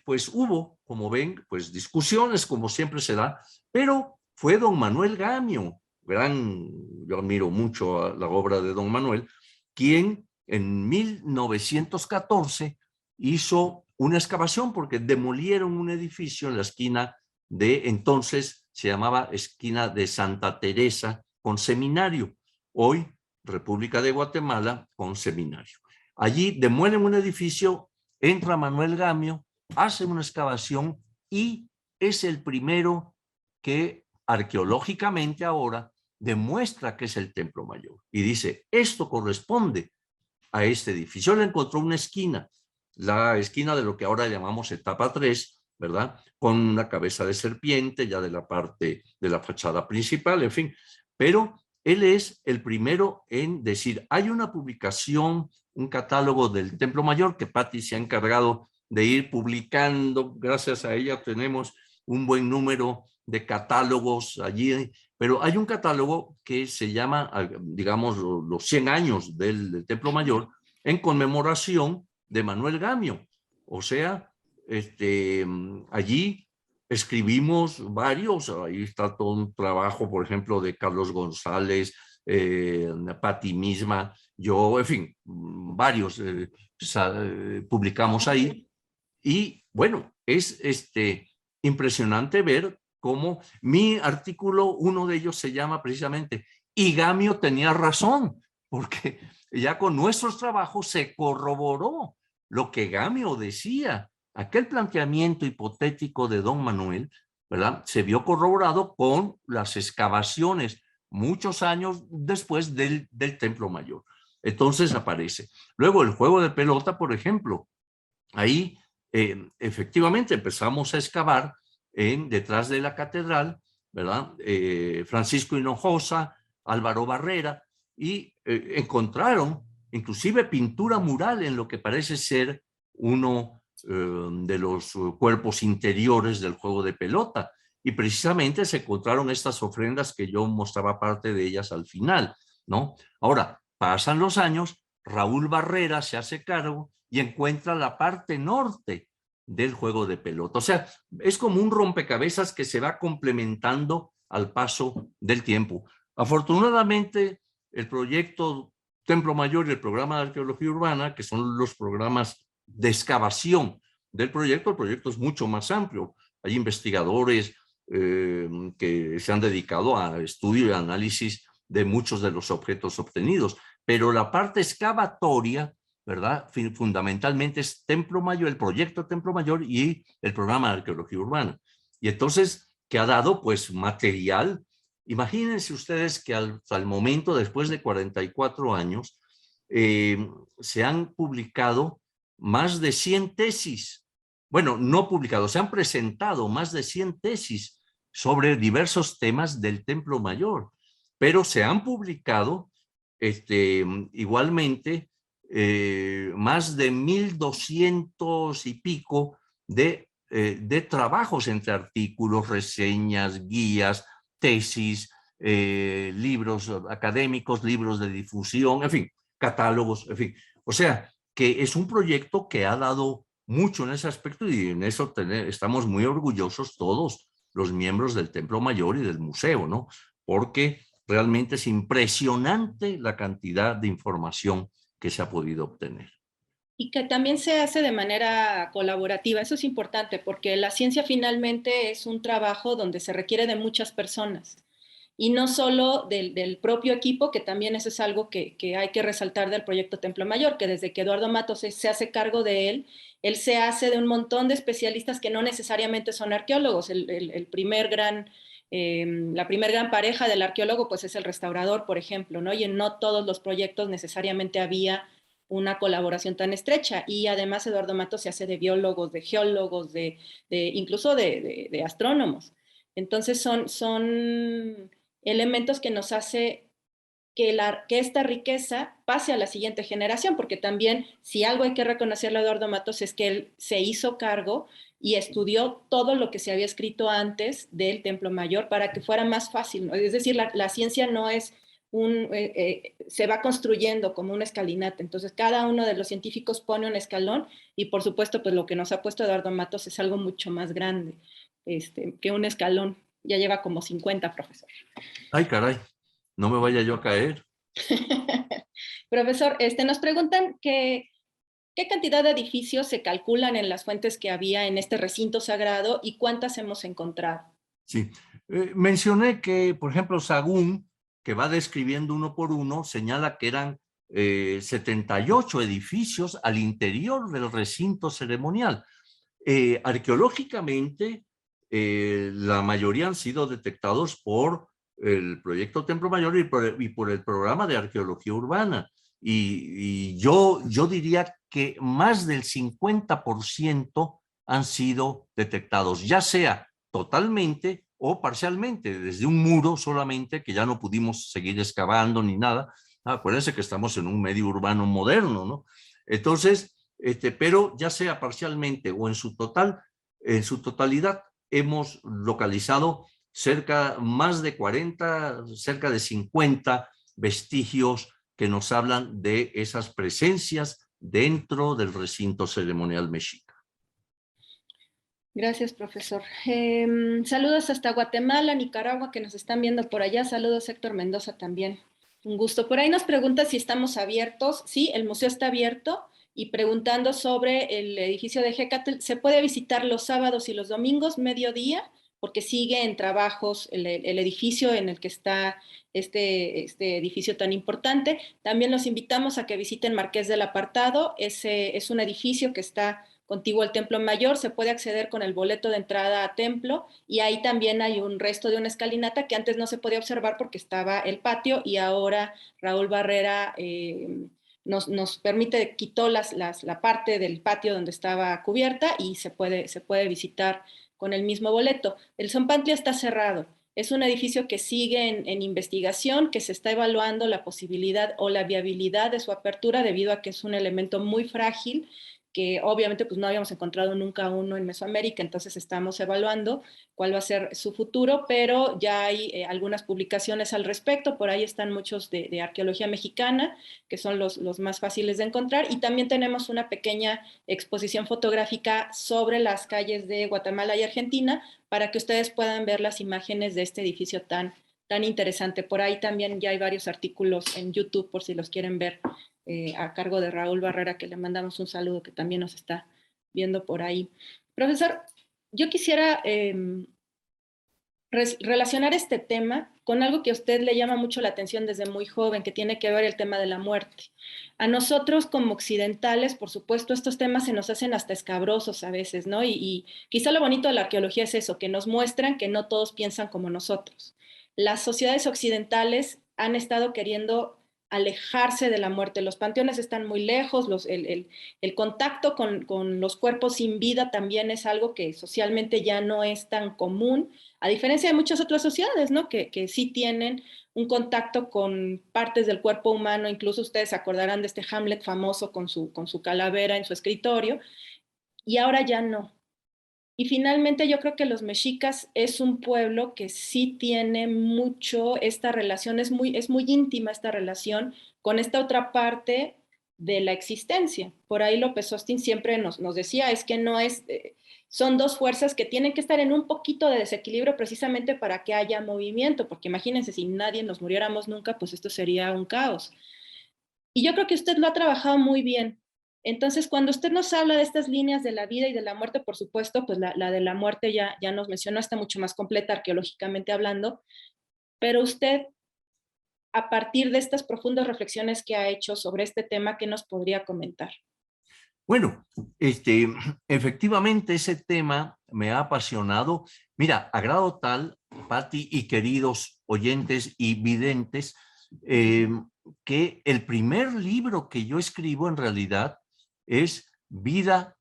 pues hubo, como ven, pues discusiones, como siempre se da, pero fue don Manuel Gamio, yo admiro mucho a la obra de don Manuel, quien en 1914 hizo una excavación, porque demolieron un edificio en la esquina de, entonces se llamaba esquina de Santa Teresa con Seminario, hoy República de Guatemala con Seminario. Allí demuelen un edificio, entra Manuel Gamio, hace una excavación y es el primero que arqueológicamente ahora demuestra que es el Templo Mayor, y dice: esto corresponde a este edificio. Le encontró una esquina, la esquina de lo que ahora llamamos etapa 3, ¿verdad? Con una cabeza de serpiente ya de la parte de la fachada principal, en fin. Pero él es el primero en decir: hay una publicación, un catálogo del Templo Mayor que Patti se ha encargado de ir publicando. Gracias a ella tenemos un buen número de catálogos allí, pero hay un catálogo que se llama, digamos, los 100 años del Templo Mayor, en conmemoración de Manuel Gamio. O sea, allí escribimos varios, ahí está todo un trabajo, por ejemplo, de Carlos González, Patti misma, yo, en fin, varios publicamos ahí. Y bueno, es impresionante ver cómo mi artículo, uno de ellos se llama precisamente "Y Gamio tenía razón", porque ya con nuestros trabajos se corroboró lo que Gamio decía. Aquel planteamiento hipotético de don Manuel, ¿verdad?, se vio corroborado con las excavaciones muchos años después del Templo Mayor. Entonces aparece. Luego el juego de pelota, por ejemplo, ahí efectivamente empezamos a excavar detrás de la catedral, ¿verdad? Francisco Hinojosa, Álvaro Barrera, y encontraron inclusive pintura mural en lo que parece ser uno de los cuerpos interiores del juego de pelota, y precisamente se encontraron estas ofrendas que yo mostraba parte de ellas al final, ¿no? Ahora, Pasan los años, Raúl Barrera se hace cargo y encuentra la parte norte del juego de pelota. O sea, es como un rompecabezas que se va complementando al paso del tiempo. Afortunadamente, el proyecto Templo Mayor y el programa de arqueología urbana, que son los programas de excavación del proyecto, el proyecto es mucho más amplio. Hay investigadores que se han dedicado a estudio y análisis de muchos de los objetos obtenidos, pero la parte excavatoria, ¿verdad? Fundamentalmente es Templo Mayor, el proyecto Templo Mayor y el programa de arqueología urbana. Y entonces, que ha dado pues material. Imagínense ustedes que al momento, después de 44 años, se han publicado más de 100 tesis. Bueno, no publicado, se han presentado más de 100 tesis sobre diversos temas del Templo Mayor, pero se han publicado igualmente más de 1,200 y pico de trabajos entre artículos, reseñas, guías, tesis, libros académicos, libros de difusión, en fin, catálogos, en fin. O sea, que es un proyecto que ha dado mucho en ese aspecto y en eso estamos muy orgullosos todos los miembros del Templo Mayor y del museo, ¿no? Porque realmente es impresionante la cantidad de información que se ha podido obtener. Y que también se hace de manera colaborativa. Eso es importante porque la ciencia finalmente es un trabajo donde se requiere de muchas personas y no solo del propio equipo, que también eso es algo que hay que resaltar del proyecto Templo Mayor, que desde que Eduardo Matos se hace cargo de él se hace de un montón de especialistas que no necesariamente son arqueólogos. La primer gran pareja del arqueólogo pues es el restaurador, por ejemplo, ¿no? Y en no todos los proyectos necesariamente había una colaboración tan estrecha. Y además Eduardo Matos se hace de biólogos, de geólogos, incluso de astrónomos. Entonces son elementos que nos hace que esta riqueza pase a la siguiente generación, porque también si algo hay que reconocerle a Eduardo Matos es que él se hizo cargo y estudió todo lo que se había escrito antes del Templo Mayor para que fuera más fácil, ¿no? Es decir, la ciencia no es se va construyendo como una escalinata, entonces cada uno de los científicos pone un escalón y por supuesto pues lo que nos ha puesto Eduardo Matos es algo mucho más grande que un escalón. Ya lleva como 50, profesor. Ay, caray, no me vaya yo a caer. Profesor, nos preguntan qué cantidad de edificios se calculan en las fuentes que había en este recinto sagrado y cuántas hemos encontrado. Sí, mencioné que, por ejemplo, Sagún, que va describiendo uno por uno, señala que eran 78 edificios al interior del recinto ceremonial. Arqueológicamente, la mayoría han sido detectados por el proyecto Templo Mayor y por el programa de arqueología urbana. Y yo diría que más del 50% han sido detectados, ya sea totalmente o parcialmente, desde un muro solamente que ya no pudimos seguir excavando ni nada. Acuérdense que estamos en un medio urbano moderno, ¿no? Entonces, pero ya sea parcialmente o en su totalidad, hemos localizado más de 40, cerca de 50 vestigios que nos hablan de esas presencias dentro del recinto ceremonial mexica. Gracias, profesor. Saludos hasta Guatemala, Nicaragua, que nos están viendo por allá. Saludos, Héctor Mendoza, también. Un gusto. Por ahí nos pregunta si estamos abiertos. Sí, el museo está abierto. Y preguntando sobre el edificio de Hecatl, se puede visitar los sábados y los domingos, mediodía, porque sigue en trabajos el edificio en el que está este edificio tan importante. También los invitamos a que visiten Marqués del Apartado. Es un edificio que está contiguo al Templo Mayor, se puede acceder con el boleto de entrada a Templo y ahí también hay un resto de una escalinata que antes no se podía observar porque estaba el patio y ahora Raúl Barrera nos permite, quitó la parte del patio donde estaba cubierta y se puede visitar con el mismo boleto. El Zompantli está cerrado. Es un edificio que sigue en investigación, que se está evaluando la posibilidad o la viabilidad de su apertura debido a que es un elemento muy frágil que obviamente pues no habíamos encontrado nunca uno en Mesoamérica, entonces estamos evaluando cuál va a ser su futuro, pero ya hay algunas publicaciones al respecto, por ahí están muchos de arqueología mexicana, que son los más fáciles de encontrar, y también tenemos una pequeña exposición fotográfica sobre las calles de Guatemala y Argentina, para que ustedes puedan ver las imágenes de este edificio tan interesante. Por ahí también ya hay varios artículos en YouTube, por si los quieren ver, a cargo de Raúl Barrera, que le mandamos un saludo, que también nos está viendo por ahí. Profesor, yo quisiera relacionar este tema con algo que a usted le llama mucho la atención desde muy joven, que tiene que ver el tema de la muerte. A nosotros como occidentales, por supuesto, estos temas se nos hacen hasta escabrosos a veces, ¿no? Y quizá lo bonito de la arqueología es eso, que nos muestran que no todos piensan como nosotros. Las sociedades occidentales han estado queriendo alejarse de la muerte. Los panteones están muy lejos, el contacto con los cuerpos sin vida también es algo que socialmente ya no es tan común, a diferencia de muchas otras sociedades, ¿no? Que sí tienen un contacto con partes del cuerpo humano, incluso ustedes se acordarán de este Hamlet famoso con su calavera en su escritorio, y ahora ya no. Y finalmente yo creo que los mexicas es un pueblo que sí tiene mucho esta relación, es muy íntima esta relación con esta otra parte de la existencia. Por ahí López Austin siempre nos decía, es que no es, son dos fuerzas que tienen que estar en un poquito de desequilibrio precisamente para que haya movimiento, porque imagínense, si nadie nos muriéramos nunca, pues esto sería un caos. Y yo creo que usted lo ha trabajado muy bien. Entonces, cuando usted nos habla de estas líneas de la vida y de la muerte, por supuesto, pues la de la muerte ya nos mencionó, está mucho más completa arqueológicamente hablando, pero usted, a partir de estas profundas reflexiones que ha hecho sobre este tema, ¿qué nos podría comentar? Bueno, efectivamente ese tema me ha apasionado. Mira, a grado tal, Patti y queridos oyentes y videntes, que el primer libro que yo escribo en realidad es Muerte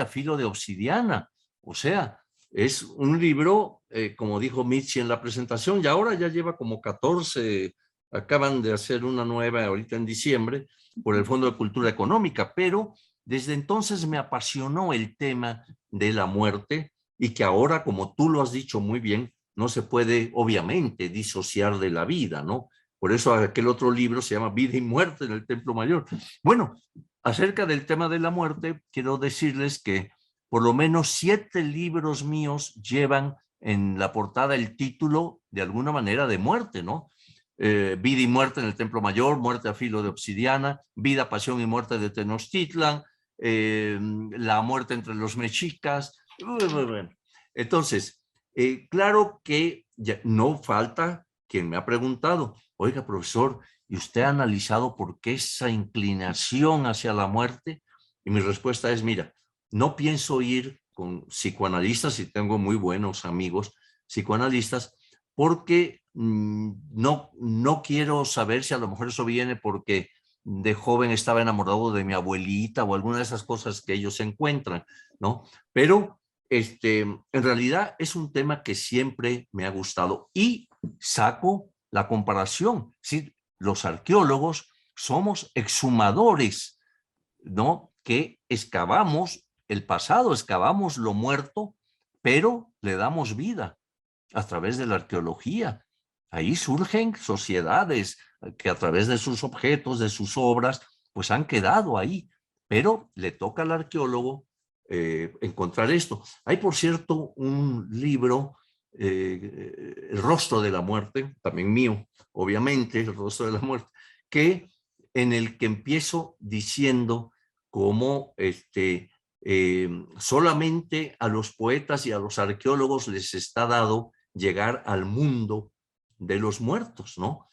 a filo de obsidiana. O sea, es un libro, como dijo Mitzi en la presentación, y ahora ya lleva como 14, acaban de hacer una nueva ahorita en diciembre, por el Fondo de Cultura Económica, pero desde entonces me apasionó el tema de la muerte y que ahora, como tú lo has dicho muy bien, no se puede obviamente disociar de la vida, ¿no? Por eso aquel otro libro se llama Vida y Muerte en el Templo Mayor. Bueno, acerca del tema de la muerte, quiero decirles que por lo menos 7 libros míos llevan en la portada el título de alguna manera de muerte, ¿no? Vida y Muerte en el Templo Mayor, Muerte a filo de obsidiana, Vida, Pasión y Muerte de Tenochtitlan, La muerte entre los mexicas. Entonces, claro que ya no falta quien me ha preguntado, oiga, profesor, ¿y usted ha analizado por qué esa inclinación hacia la muerte? Y mi respuesta es, mira, no pienso ir con psicoanalistas, y tengo muy buenos amigos psicoanalistas, porque no quiero saber si a lo mejor eso viene porque de joven estaba enamorado de mi abuelita o alguna de esas cosas que ellos encuentran, ¿no? Pero en realidad es un tema que siempre me ha gustado y saco la comparación. ¿Sí? Los arqueólogos somos exhumadores, ¿no? Que excavamos el pasado, excavamos lo muerto, pero le damos vida a través de la arqueología. Ahí surgen sociedades que a través de sus objetos, de sus obras, pues han quedado ahí, pero le toca al arqueólogo encontrar esto. Hay, por cierto, un libro, El rostro de la muerte, también mío, obviamente, El rostro de la muerte, en el que empiezo diciendo cómo solamente a los poetas y a los arqueólogos les está dado llegar al mundo de los muertos, ¿no?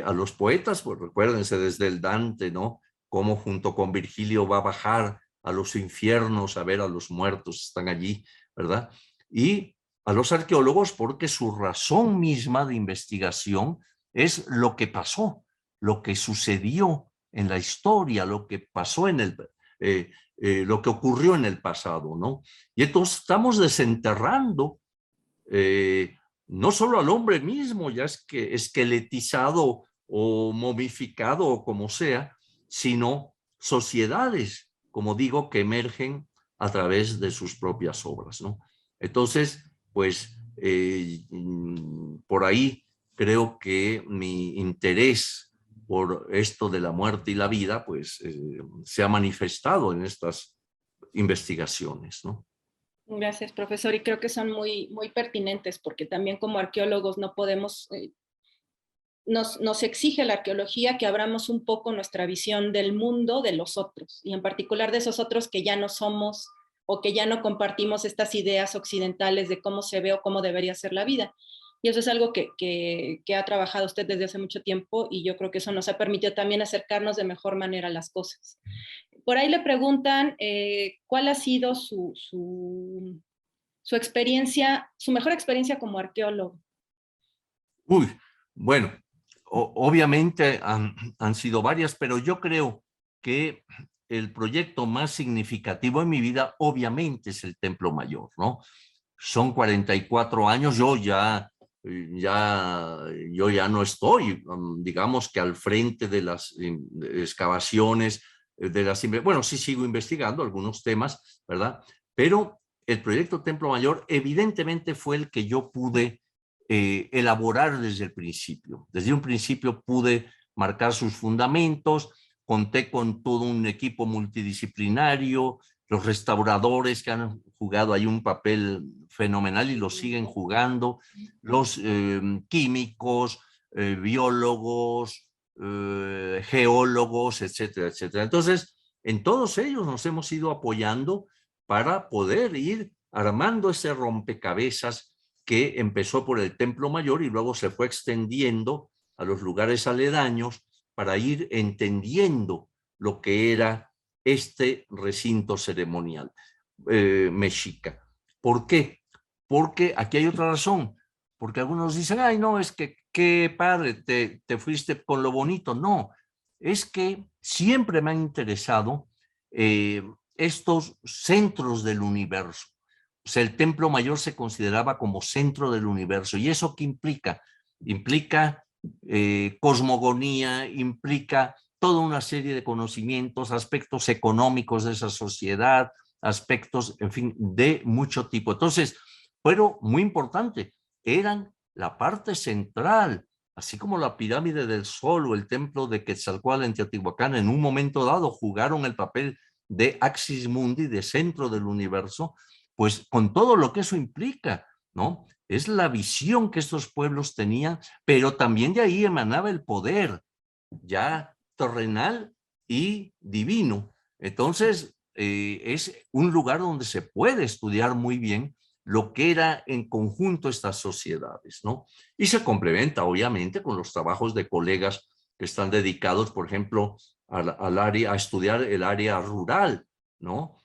A los poetas, pues recuérdense desde el Dante, ¿no? Cómo junto con Virgilio va a bajar a los infiernos a ver a los muertos, están allí, ¿verdad? Y a los arqueólogos porque su razón misma de investigación es lo que pasó, lo que sucedió en la historia, lo que pasó lo que ocurrió en el pasado, ¿no? Y entonces estamos desenterrando no solo al hombre mismo, ya es que esqueletizado o momificado o como sea, sino sociedades, como digo, que emergen a través de sus propias obras, ¿no? Entonces, pues, por ahí creo que mi interés por esto de la muerte y la vida, pues, se ha manifestado en estas investigaciones, ¿no? Gracias, profesor. Y creo que son muy, muy pertinentes porque también como arqueólogos no podemos, nos exige la arqueología que abramos un poco nuestra visión del mundo de los otros y en particular de esos otros que ya no somos o que ya no compartimos estas ideas occidentales de cómo se ve o cómo debería ser la vida. Y eso es algo que ha trabajado usted desde hace mucho tiempo y yo creo que eso nos ha permitido también acercarnos de mejor manera a las cosas. Por ahí le preguntan cuál ha sido su experiencia, su mejor experiencia como arqueólogo. Uy, bueno, obviamente han sido varias, pero yo creo que el proyecto más significativo en mi vida obviamente es el Templo Mayor, ¿no? Son 44 años, yo ya no estoy, digamos que al frente de las excavaciones, bueno, sí sigo investigando algunos temas, ¿verdad? Pero el proyecto Templo Mayor evidentemente fue el que yo pude elaborar desde el principio. Desde un principio pude marcar sus fundamentos, conté con todo un equipo multidisciplinario, los restauradores que han jugado ahí un papel fenomenal y lo siguen jugando, los químicos, biólogos, geólogos, etcétera, etcétera. Entonces, en todos ellos nos hemos ido apoyando para poder ir armando ese rompecabezas que empezó por el Templo Mayor y luego se fue extendiendo a los lugares aledaños para ir entendiendo lo que era este recinto ceremonial mexica. ¿Por qué? Porque aquí hay otra razón. Porque algunos dicen, ay, no, es que qué padre, te fuiste con lo bonito. No, es que siempre me han interesado estos centros del universo. O sea, el Templo Mayor se consideraba como centro del universo. ¿Y eso qué implica? Implica cosmogonía, implica toda una serie de conocimientos, aspectos económicos de esa sociedad, aspectos, en fin, de mucho tipo. Entonces, pero muy importante, eran la parte central, así como la pirámide del Sol o el templo de Quetzalcóatl en Teotihuacán, en un momento dado jugaron el papel de axis mundi, de centro del universo, pues con todo lo que eso implica, ¿no? Es la visión que estos pueblos tenían, pero también de ahí emanaba el poder, ya terrenal y divino. Entonces, es un lugar donde se puede estudiar muy bien lo que era en conjunto estas sociedades, ¿no? Y se complementa, obviamente, con los trabajos de colegas que están dedicados, por ejemplo, al área, a estudiar el área rural, ¿no?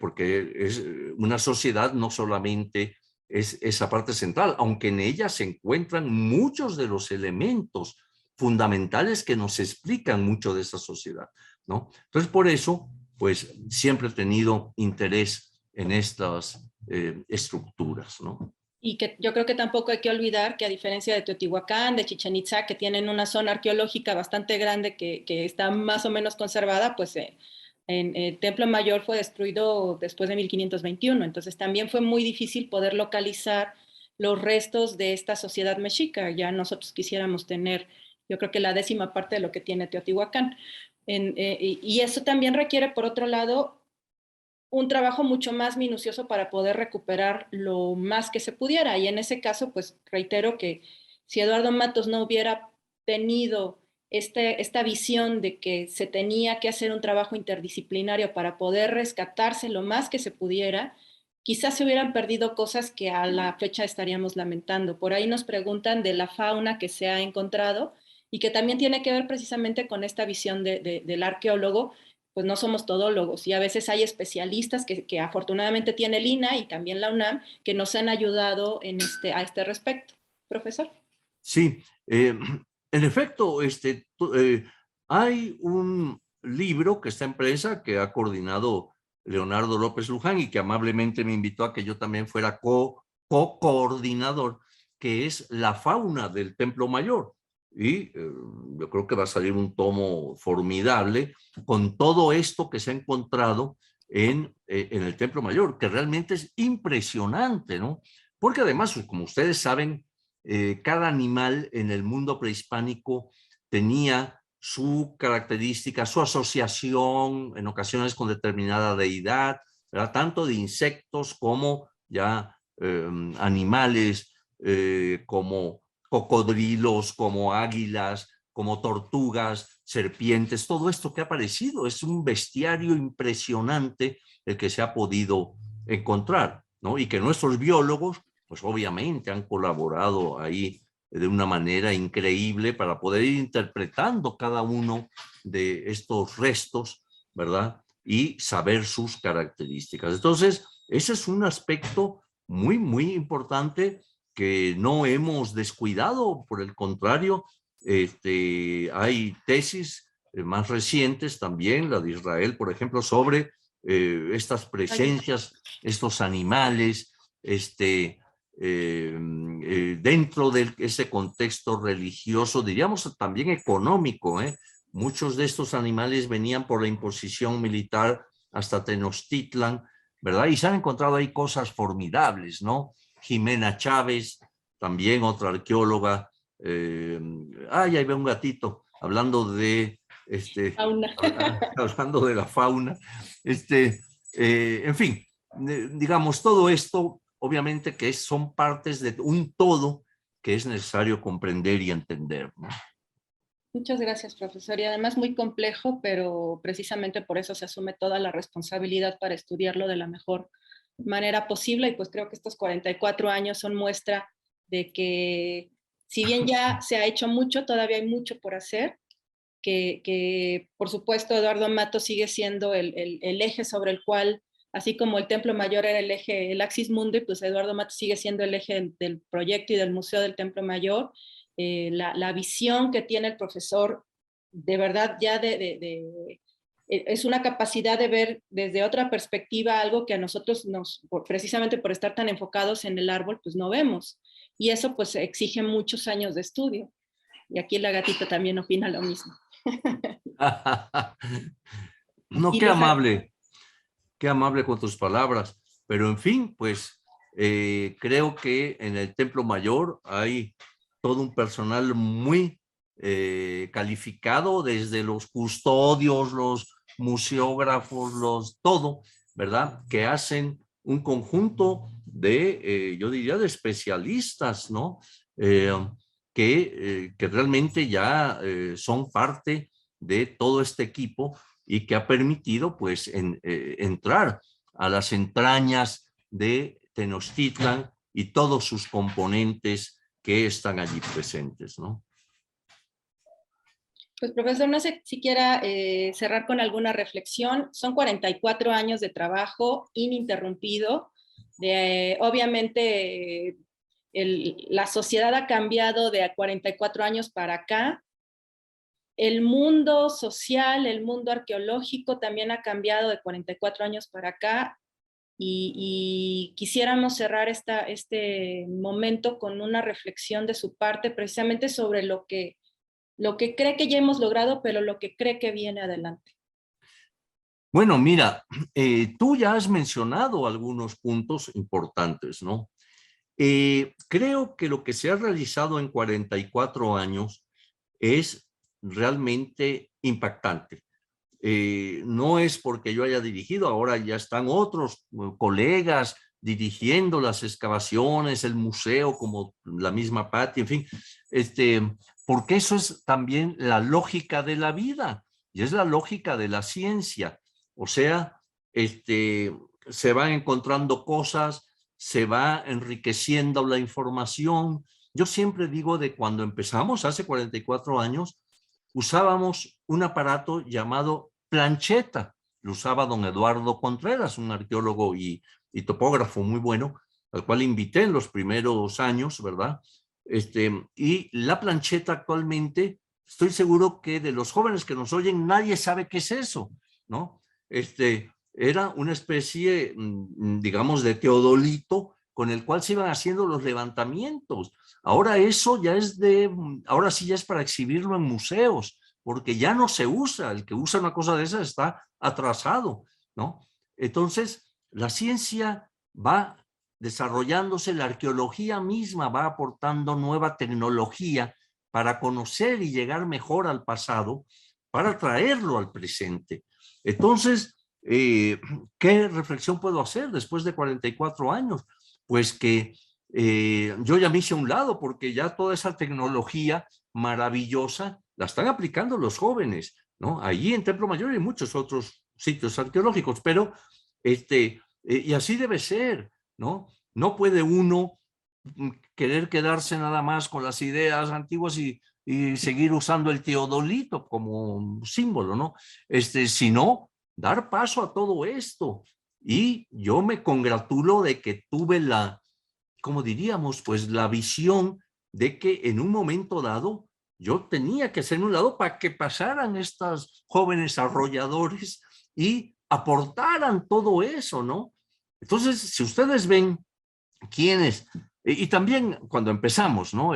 Porque es una sociedad no solamente es esa parte central, aunque en ella se encuentran muchos de los elementos fundamentales que nos explican mucho de esa sociedad, ¿no? Entonces, por eso, pues, siempre he tenido interés en estas estructuras, ¿no? Y que yo creo que tampoco hay que olvidar que a diferencia de Teotihuacán, de Chichén Itzá, que tienen una zona arqueológica bastante grande que está más o menos conservada, pues el Templo Mayor fue destruido después de 1521, entonces también fue muy difícil poder localizar los restos de esta sociedad mexica. Ya nosotros quisiéramos tener, yo creo que la 10ª parte de lo que tiene Teotihuacán. Y eso también requiere, por otro lado, un trabajo mucho más minucioso para poder recuperar lo más que se pudiera. Y en ese caso, pues reitero que si Eduardo Matos no hubiera tenido esta visión de que se tenía que hacer un trabajo interdisciplinario para poder rescatarse lo más que se pudiera, quizás se hubieran perdido cosas que a la fecha estaríamos lamentando. Por ahí nos preguntan de la fauna que se ha encontrado y que también tiene que ver precisamente con esta visión del arqueólogo, pues no somos todólogos y a veces hay especialistas que afortunadamente tiene el INAH y también la UNAM que nos han ayudado a este respecto. Profesor. Sí, en efecto, hay un libro que está en prensa que ha coordinado Leonardo López Luján y que amablemente me invitó a que yo también fuera co-coordinador, que es La fauna del Templo Mayor. y yo creo que va a salir un tomo formidable con todo esto que se ha encontrado en el Templo Mayor, que realmente es impresionante, ¿no? Porque además, como ustedes saben, cada animal en el mundo prehispánico tenía su característica, su asociación en ocasiones con determinada deidad, ¿verdad? Tanto de insectos como ya animales, como cocodrilos, como águilas, como tortugas, serpientes, todo esto que ha aparecido es un bestiario impresionante el que se ha podido encontrar, ¿no? Y que nuestros biólogos, pues obviamente han colaborado ahí de una manera increíble para poder ir interpretando cada uno de estos restos, ¿verdad? Y saber sus características. Entonces, ese es un aspecto muy, muy importante que no hemos descuidado, por el contrario, hay tesis más recientes también, la de Israel, por ejemplo, sobre estas presencias, estos animales, dentro de ese contexto religioso, diríamos también económico, ¿eh? Muchos de estos animales venían por la imposición militar hasta Tenochtitlan, ¿verdad? Y se han encontrado ahí cosas formidables, ¿no? Jimena Chávez, también otra arqueóloga. Ahí ve un gatito hablando de hablando de la fauna. En fin, digamos, todo esto, obviamente que son partes de un todo que es necesario comprender y entender, ¿no? Muchas gracias, profesor. Y además muy complejo, pero precisamente por eso se asume toda la responsabilidad para estudiarlo de la mejor manera posible. Y pues creo que estos 44 años son muestra de que, si bien ya se ha hecho mucho, todavía hay mucho por hacer, que por supuesto Eduardo Mato sigue siendo el eje sobre el cual, así como el Templo Mayor era el eje, el Axis Mundi, pues Eduardo Mato sigue siendo el eje del proyecto y del Museo del Templo Mayor. La visión que tiene el profesor, de verdad, ya es una capacidad de ver desde otra perspectiva algo que a nosotros, precisamente por estar tan enfocados en el árbol, pues no vemos. Y eso pues exige muchos años de estudio. Y aquí la gatita también opina lo mismo. No, qué amable con tus palabras. Pero en fin, pues creo que en el Templo Mayor hay todo un personal muy calificado, desde los custodios, los museógrafos, todo, ¿verdad? Que hacen un conjunto de, yo diría, de especialistas, ¿no? Que realmente ya son parte de todo este equipo y que ha permitido, pues, entrar a las entrañas de Tenochtitlan y todos sus componentes que están allí presentes, ¿no? Pues profesor, no sé si quiera cerrar con alguna reflexión. Son 44 años de trabajo ininterrumpido. Obviamente la sociedad ha cambiado de 44 años para acá. El mundo social, el mundo arqueológico también ha cambiado de 44 años para acá. Y quisiéramos cerrar este momento con una reflexión de su parte precisamente sobre lo que cree que ya hemos logrado, pero lo que cree que viene adelante. Bueno, mira, tú ya has mencionado algunos puntos importantes, ¿no? Creo que lo que se ha realizado en 44 años es realmente impactante. No es porque yo haya dirigido, ahora ya están otros colegas dirigiendo las excavaciones, el museo, como la misma Patti, en fin, porque eso es también la lógica de la vida y es la lógica de la ciencia. O sea, se van encontrando cosas, se va enriqueciendo la información. Yo siempre digo de cuando empezamos, hace 44 años, usábamos un aparato llamado plancheta. Lo usaba don Eduardo Contreras, un arqueólogo y topógrafo muy bueno, al cual invité en los primeros años, ¿verdad? Y la plancheta actualmente, estoy seguro que de los jóvenes que nos oyen, nadie sabe qué es eso, ¿no? Era una especie, digamos, de teodolito con el cual se iban haciendo los levantamientos. Ahora ahora sí ya es para exhibirlo en museos, porque ya no se usa. El que usa una cosa de esas está atrasado, ¿no? Entonces, la ciencia va desarrollándose, la arqueología misma va aportando nueva tecnología para conocer y llegar mejor al pasado, para traerlo al presente. Entonces, ¿qué reflexión puedo hacer después de 44 años? Pues que yo ya me hice a un lado, porque ya toda esa tecnología maravillosa la están aplicando los jóvenes, ¿no? Allí en Templo Mayor y en muchos otros sitios arqueológicos, pero y así debe ser, ¿no? No puede uno querer quedarse nada más con las ideas antiguas y seguir usando el teodolito como símbolo, ¿no? Sino dar paso a todo esto. Y yo me congratulo de que tuve como diríamos, pues la visión de que en un momento dado yo tenía que hacerme un lado para que pasaran estos jóvenes arrolladores y aportaran todo eso, ¿no? Entonces, si ustedes ven quiénes, y también cuando empezamos, ¿no?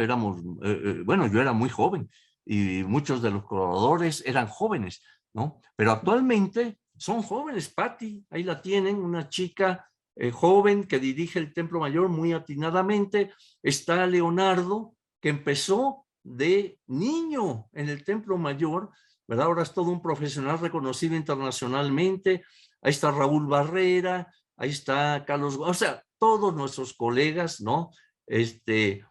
Bueno, yo era muy joven y muchos de los colaboradores eran jóvenes, ¿no? Pero actualmente son jóvenes. Patti, ahí la tienen, una chica joven que dirige el Templo Mayor muy atinadamente. Está Leonardo, que empezó de niño en el Templo Mayor, ¿verdad? Ahora es todo un profesional reconocido internacionalmente. Ahí está Raúl Barrera, ahí está Carlos, o sea, todos nuestros colegas, ¿no? Que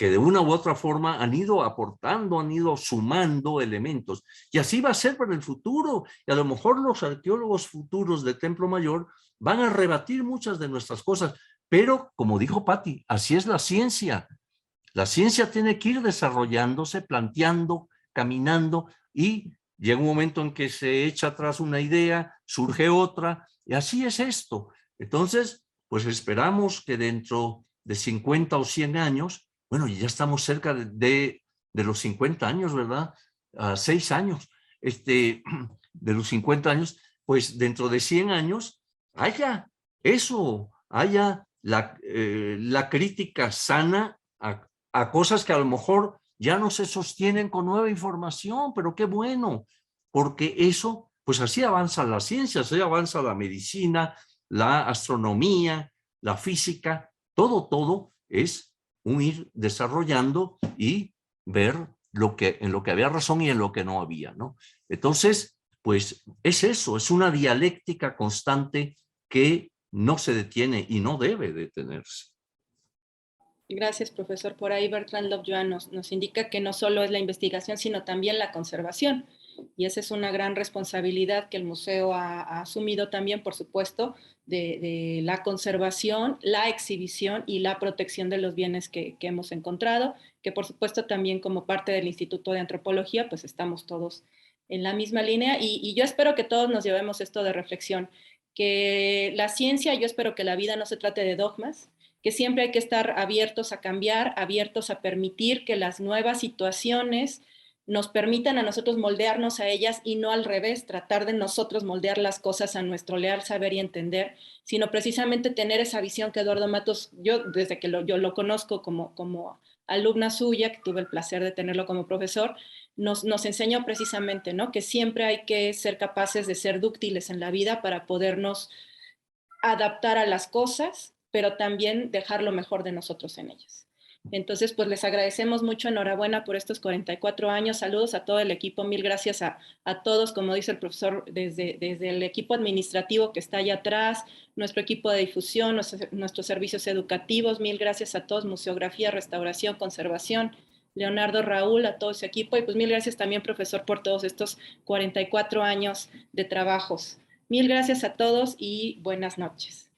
de una u otra forma han ido aportando, han ido sumando elementos. Y así va a ser para el futuro. Y a lo mejor los arqueólogos futuros de Templo Mayor van a rebatir muchas de nuestras cosas. Pero, como dijo Patti, así es la ciencia. La ciencia tiene que ir desarrollándose, planteando, caminando, y llega un momento en que se echa atrás una idea, surge otra, y así es esto. Entonces, pues esperamos que dentro de 50 o 100 años, bueno, ya estamos cerca de los 50 años, ¿verdad? 6 años, de los 50 años, pues dentro de 100 años haya eso, haya la crítica sana a cosas que a lo mejor ya no se sostienen con nueva información, pero qué bueno, porque eso, pues así avanza la ciencia, así avanza la medicina, la astronomía, la física, todo es un ir desarrollando y ver en lo que había razón y en lo que no había, ¿no? Entonces, pues es eso, es una dialéctica constante que no se detiene y no debe detenerse. Gracias, profesor. Por ahí Bertrand Lovejoy nos indica que no solo es la investigación, sino también la conservación. Y esa es una gran responsabilidad que el museo ha asumido también, por supuesto, de la conservación, la exhibición y la protección de los bienes que hemos encontrado, que por supuesto también como parte del Instituto de Antropología, pues estamos todos en la misma línea y yo espero que todos nos llevemos esto de reflexión, que la ciencia, yo espero que la vida no se trate de dogmas, que siempre hay que estar abiertos a cambiar, abiertos a permitir que las nuevas situaciones nos permitan a nosotros moldearnos a ellas y no al revés, tratar de nosotros moldear las cosas a nuestro leal saber y entender, sino precisamente tener esa visión que Eduardo Matos, yo desde que yo lo conozco como alumna suya, que tuve el placer de tenerlo como profesor, nos enseñó precisamente, ¿no? Que siempre hay que ser capaces de ser dúctiles en la vida para podernos adaptar a las cosas, pero también dejar lo mejor de nosotros en ellas. Entonces, pues les agradecemos mucho, enhorabuena por estos 44 años, saludos a todo el equipo, mil gracias a todos, como dice el profesor, desde el equipo administrativo que está allá atrás, nuestro equipo de difusión, nuestros servicios educativos, mil gracias a todos, museografía, restauración, conservación, Leonardo, Raúl, a todo ese equipo, y pues mil gracias también, profesor, por todos estos 44 años de trabajos. Mil gracias a todos y buenas noches.